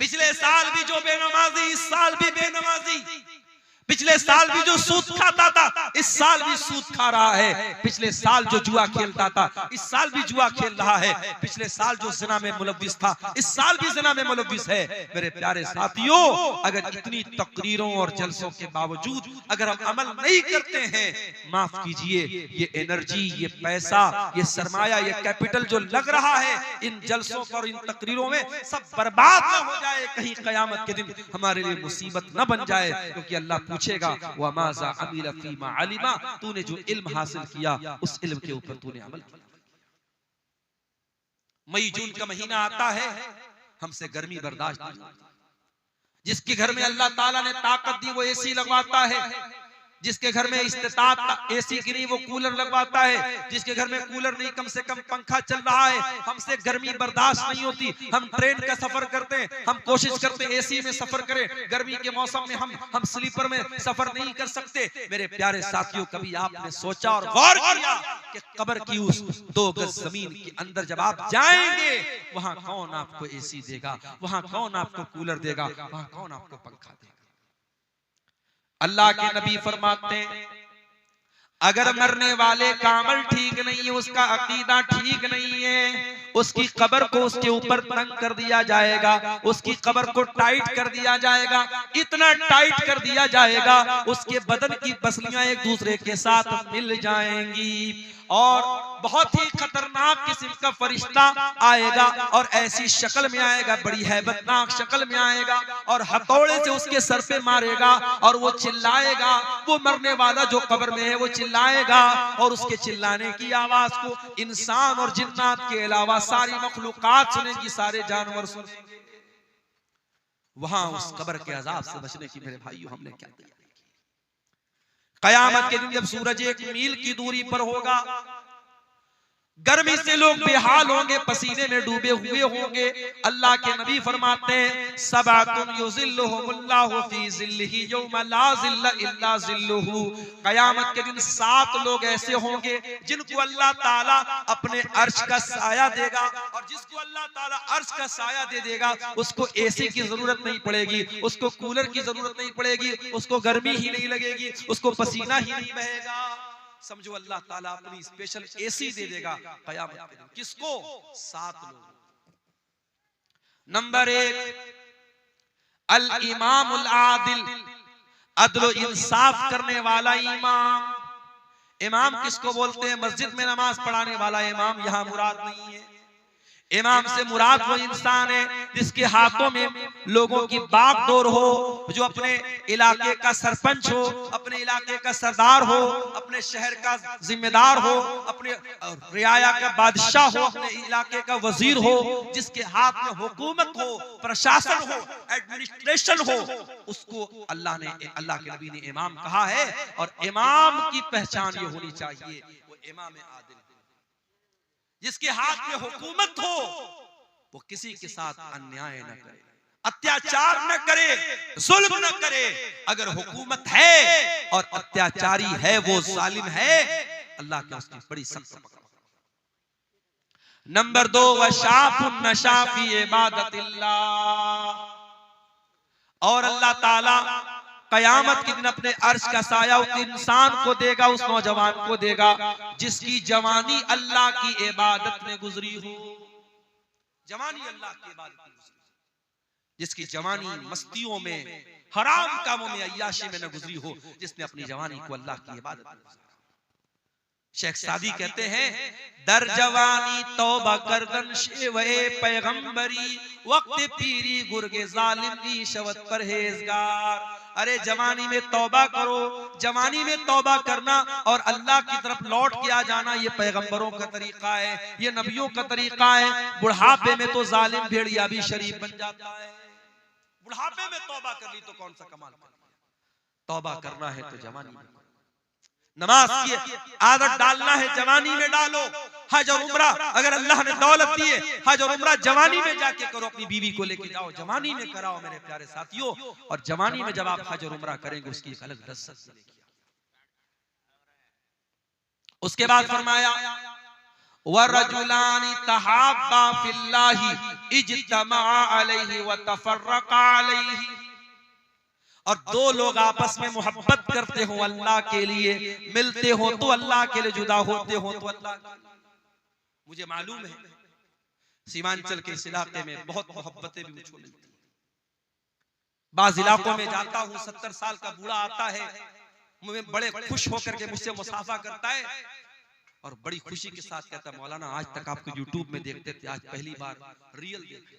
पिछले साल भी जो बेनमाजी, इस साल भी बेनमाजी। पिछले साल भी जो सूद खाता था, इस साल भी सूद खा रहा है। पिछले साल जो जुआ खेलता था, इस साल भी जुआ खेल रहा है। पिछले साल जो ज़िना में मुलव्विस था, इस साल भी ज़िना में मुलव्विस है। मेरे प्यारे साथियों, अगर इतनी तकरीरों और जलसों के बावजूद अगर हम अमल नहीं करते हैं, माफ कीजिए, ये एनर्जी, ये पैसा, ये सरमाया, ये कैपिटल जो लग रहा है इन जलसों पर, इन तकरीरों में, सब बर्बाद न हो जाए, कहीं कयामत के दिन हमारे लिए मुसीबत न बन जाए। क्योंकि अल्लाह पूछेगा, व माज़ा अमिला फीमा अलिमा, तूने जो इल्म हासिल किया उस इल्म के ऊपर तूने अमल किया। मई जून का महीना आता है, हमसे गर्मी बर्दाश्त नहीं होती। जिसके घर में अल्लाह ताला ने ताकत दी वो एसी लगवाता है, जिसके घर में इस्तिताअत एसी की नहीं वो कूलर लगवाता है, जिसके घर में कूलर नहीं कम से कम पंखा चल रहा है। हमसे गर्मी बर्दाश्त नहीं होती, हम ट्रेन का सफर करते हैं, हम कोशिश करते हैं एसी में सफर करें, गर्मी के मौसम में हम स्लीपर में सफर नहीं कर सकते। मेरे प्यारे साथियों, कभी आपने सोचा और गौर किया कि कब्र की उस 2 गज जमीन के अंदर जब आप जाएंगे, वहां कौन आपको एसी देगा, वहां कौन आपको कूलर देगा, वहां कौन आपको पंखा देगा? अल्लाह के नबी फरमाते हैं, अगर मरने वाले का अमल ठीक नहीं है, उसका अकीदा ठीक नहीं है, उसकी कब्र को उसके ऊपर तंग कर दिया जाएगा, उसकी कब्र को टाइट कर दिया जाएगा, इतना टाइट कर दिया जाएगा उसके बदन की पसलियां एक दूसरे के साथ मिल जाएंगी और बहुत ही खतरनाक किस्म का फरिश्ता आएगा और ऐसी शक्ल में आएगा, बड़ी हैबतनाक शक्ल में आएगा और हथौड़े से उसके सर पे मारेगा और वो चिल्लाएगा। वो मरने वाला जो कब्र में है वो चिल्लाएगा और उसके चिल्लाने की आवाज को इंसान और जिन्नात के अलावा सारी मखलूकात सुनेंगी, सारे जानवर सुनेंगे। वहां उस कब्र के अजाब से बचने की मेरे भाइयों हमने क्या किया? कयामत के दिन जब सूरज 1 मील की दूरी पर होगा, गर्मी से लोग बेहाल होंगे, पसीने में डूबे हुए होंगे। अल्लाह के नबी फरमाते हैं, सबअतुन युज़िल्लुहुमुल्लाहु फी ज़िल्लिही यौमा ला ज़िल्ला इल्ला ज़िल्लुहु। कयामत के दिन 7 लोग ऐसे होंगे जिनको अल्लाह ताला अपने अर्श का साया देगा और जिसको अल्लाह ताला अर्श का साया दे देगा उसको एसी की जरूरत नहीं पड़ेगी, उसको कूलर की जरूरत नहीं पड़ेगी, उसको गर्मी ही नहीं लगेगी, उसको पसीना ही नहीं बहेगा। समझो अल्लाह ताला अपनी स्पेशल एसी दे देगा कयामत के दिन। किसको? 7 लोग। नंबर 1, अल इमामुल आदिल, अदल इंसाफ करने वाला इमाम। इमाम किसको बोलते हैं? मस्जिद में नमाज पढ़ाने वाला इमाम यहाँ मुराद नहीं है। इमाम से मुराद वो इंसान है जिसके हाथों में लोगों की बागडोर हो, जो अपने इलाके का सरपंच हो, अपने इलाके का सरदार हो, अपने शहर का जिम्मेदार हो, अपने रियाया का बादशाह हो, अपने इलाके का वजीर हो, जिसके हाथ में हुकूमत हो, प्रशासन हो, एडमिनिस्ट्रेशन हो, उसको अल्लाह के नबी ने इमाम कहा है। और इमाम की पहचान ये होनी चाहिए, वो इमाम आदिल, जिसके हाथ में हुकूमत हो, वो किसी के साथ अन्याय न करे, अत्याचार न करे, जुल्म न करे। अगर हुकूमत है और अत्याचारी है, वो जालिम है, अल्लाह के उसकी बड़ी सख्त पकड़। नंबर 2, वशाफुन नशा फी इबादतिल्लाह, और अल्लाह ताला कयामत के दिन अपने अर्श का साया उस इंसान को देगा, उस नौजवान को देगा जिसकी जवानी अल्लाह की इबादत में गुजरी हो। जवानी अल्लाह की इबादत में गुजरी, जिसकी जवानी मस्तियों में, हराम कामों में, अय्याशी में न गुजरी हो, जिसने अपनी जवानी को अल्लाह की इबादत में गुजारा। शेख सादी कहते हैं, दर जवानी तौबा करदन शेवे पैगंबरी, वक्त पीरी गुर्गे जालिम की शवत परहेजगार। अरे जवानी में तौबा करो, जवानी में तौबा करना और अल्लाह की तरफ लौट के आ जाना, ये पैगंबरों का तरीका है, ये नबियों का तरीका है। बुढ़ापे में तो जालिम भेड़िया भी शरीफ बन जाता है। बुढ़ापे में तौबा कर ली तो कौन सा कमाल कर लिया। तौबा करना है तो जवानी में, नमाज की आदत डालना है जवानी में डालो। हज और उम्रा अगर अल्लाह ने दौलत दी है, हज और उम्रा जवानी में जाके करो, अपनी बीवी को लेके जाओ, जवानी में कराओ मेरे प्यारे साथियों। और जवानी में जब आप हज और उम्रा करेंगे, उसकी एक अलग लज्जत मिलेगी। उसके बाद फरमाया, वरजुलानी तहाब्बा फिल्लाहि इज्तमा अलैहि व तफर्रका अलैहि, और 2 लोग आपस में मोहब्बत करते हो अल्लाह के लिए, मिलते हो तो अल्लाह के लिए, जुदा होते हो तो अल्लाह के लिए। मुझे मालूम है सीमांचल के इस इलाके में बहुत मोहब्बतें भी मुझको मिलती हैं। बाज़ इलाकों में जाता हूँ, 70 साल का बूढ़ा आता है, मुझे बड़े खुश होकर के मुझसे मुसाफा करता है और बड़ी खुशी के साथ कहता है, मौलाना आज तक आपको यूट्यूब में देखते थे, आज पहली बार रियल देखे।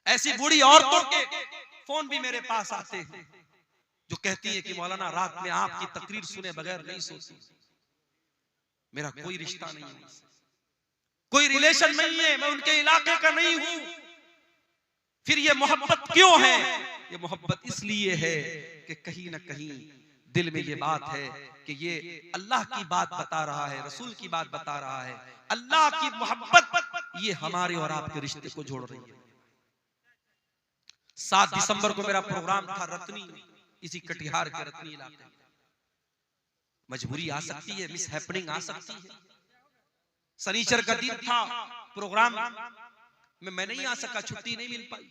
ऐसी बूढ़ी औरतों के फोन भी मेरे पास आते हैं जो कहती है कि मौलाना रात में आपकी तकरीर सुने बगैर नहीं सोती, मेरा कोई रिश्ता नहीं है, कोई रिलेशन नहीं है, मैं उनके इलाके का नहीं हूं, फिर ये मोहब्बत क्यों है? ये मोहब्बत इसलिए है कि कहीं ना कहीं दिल में ये बात है कि ये अल्लाह की बात बता रहा है, रसूल की बात बता रहा है। अल्लाह की मोहब्बत ये हमारे और आपके रिश्ते को जोड़ रही है। 7 दिसंबर को मेरा प्रोग्राम था रत्नी, इसी कटिहार के रत्नी इलाके। मजबूरी आ सकती है, मिस हैपनिंग आ सकती है। शनिचर का दिन था, प्रोग्राम में मैं नहीं आ सका, छुट्टी नहीं मिल पाई।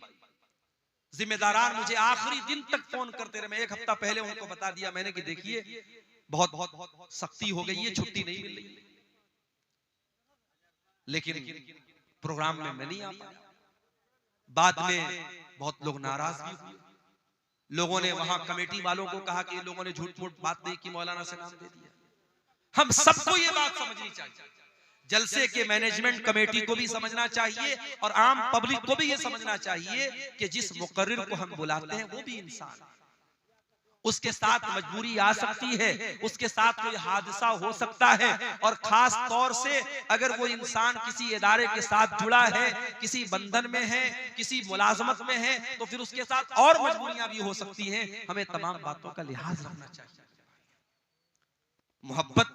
जिम्मेदारान मुझे आखिरी दिन तक फोन करते रहे। मैं 1 हफ्ता पहले उनको बता दिया मैंने कि देखिए बहुत सख्ती हो गई है, छुट्टी नहीं मिल रही, लेकिन प्रोग्राम में मैं नहीं आ पाया। बाद में बहुत लोग नाराज भी हुए। लोगों ने वहां कमेटी वालों को कहा कि लोगों ने झूठ मूठ बात नहीं की, मौलाना से नाम दे दिया। हम सबको ये बात समझनी चाहिए, जलसे के मैनेजमेंट कमेटी को भी समझना चाहिए और आम पब्लिक को भी ये समझना चाहिए कि जिस मुकर्रिर को हम बुलाते हैं वो भी इंसान है, उसके साथ मजबूरी आ सकती है, उसके साथ कोई हादसा हो सकता है। और खास तौर से अगर वो इंसान किसी इदारे के साथ जुड़ा है, किसी बंधन में है, किसी मुलाजमत में है, तो फिर उसके साथ और मजबूरियां भी हो सकती हैं। हमें तमाम बातों का लिहाज रखना चाहिए। मोहब्बत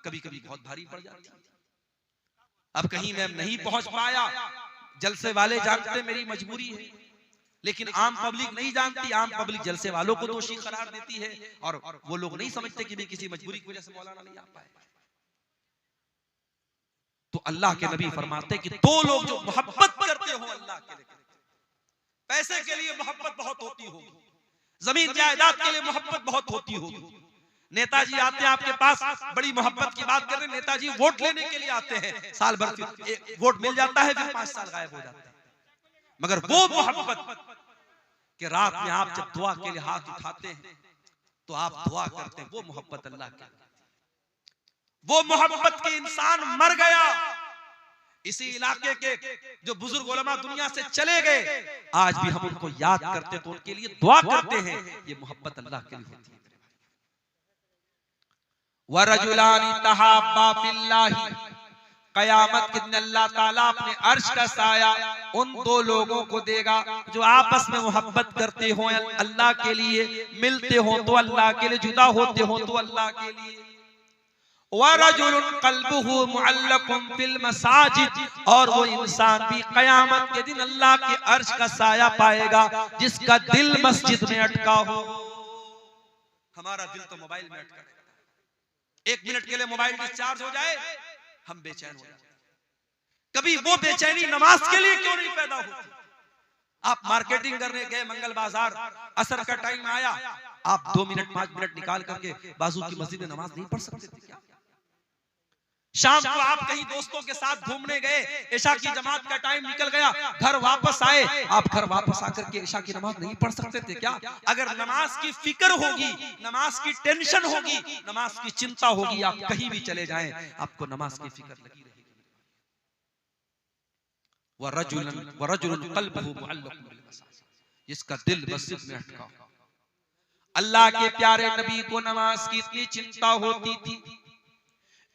कभी कभी बहुत भारी पड़ जाती है। अब कहीं मैं नहीं पहुंच पाया, जलसे वाले जानते मेरी मजबूरी है, लेकिन आम पब्लिक नहीं जानती। आम पब्लिक जलसे वालों को दोषी करार देती है और वो लोग नहीं समझते कि भी किसी मजबूरी की वजह से मौलाना नहीं आ पाए। तो अल्लाह के नबी फरमाते कि 2 लोग जो मोहब्बत करते हो अल्लाह के लिए, पैसे के लिए मोहब्बत बहुत होती होगी, जमीन जायदाद के लिए मोहब्बत बहुत होती होगी। नेताजी आते हैं आपके पास, बड़ी मोहब्बत की बात कर रहे हैं, नेताजी वोट लेने के लिए आते हैं, साल भर वोट मिल जाता है, फिर 5 साल गायब हो जाते हैं। मगर वो मोहब्बत कि रात में आप जब दुआ के लिए हाथ उठाते हैं तो आप दुआ करते हैं, वो मोहब्बत अल्लाह की। वो मोहब्बत के इंसान मर गया, इसी इलाके के जो बुजुर्ग उलमा दुनिया से चले गए, आज भी हम उनको याद करते तो उनके लिए दुआ करते हैं। ये मोहब्बत अल्लाह के लिए होती है। वरजुलानी तहाब्बा फिल्लाही, कयामत के दिन अल्लाह ताला अपने अर्श का साया उन दो लोगों को देगा जो आपस में मोहब्बत करते हो अल्लाह के लिए, मिलते हो तो अल्लाह के लिए, जुदा होते हो तो अल्लाह के लिए। वरजुलुन क़ल्बुहु मुअल्लकुम फिल मसाजिद, और वो इंसान भी कयामत के दिन अल्लाह के अर्श का साया पाएगा जिसका दिल मस्जिद में अटका हो। हमारा दिल तो मोबाइल में अटका है, 1 मिनट के लिए मोबाइल डिस्चार्ज हो जाए हम बेचैन हो जाते। कभी वो बेचैनी नमाज के लिए क्यों नहीं पैदा होती? आप मार्केटिंग करने गए मंगल बाजार, असर का टाइम आया, आप 2 मिनट 5 मिनट निकाल करके बाजू की मस्जिद में नमाज नहीं पढ़ सकते थे क्या? शाम को आप कहीं दोस्तों के साथ घूमने गए, इशा की जमात का टाइम निकल गया, घर वापस आए, आप घर वापस आकर के इशा की नमाज नहीं पढ़ सकते थे क्या? अगर नमाज की फिक्र होगी, नमाज की टेंशन होगी, नमाज की चिंता होगी, आप कहीं भी चले जाएं आपको नमाज की फिक्र लगी रहेगी। वरजुलन क़ल्बुहु मुअल्लकुम बिल मसाजिद, जिसका दिल मस्जिद में अटका हो। अल्लाह के प्यारे नबी को नमाज की इतनी चिंता होती थी,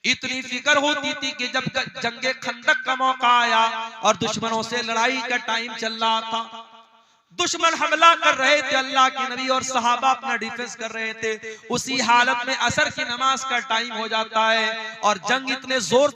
इतनी फिक्र होती थी कि जब जंगे खंदक का मौका आया और दुश्मनों से लड़ाई का टाइम चल रहा था, दुश्मन हमला कर रहे थे, अल्लाह के नबी और सहाबा अपना डिफेंस कर रहे थे, उसी हालत में असर की नमाज का टाइम हो जाता है और जंग इतने जोर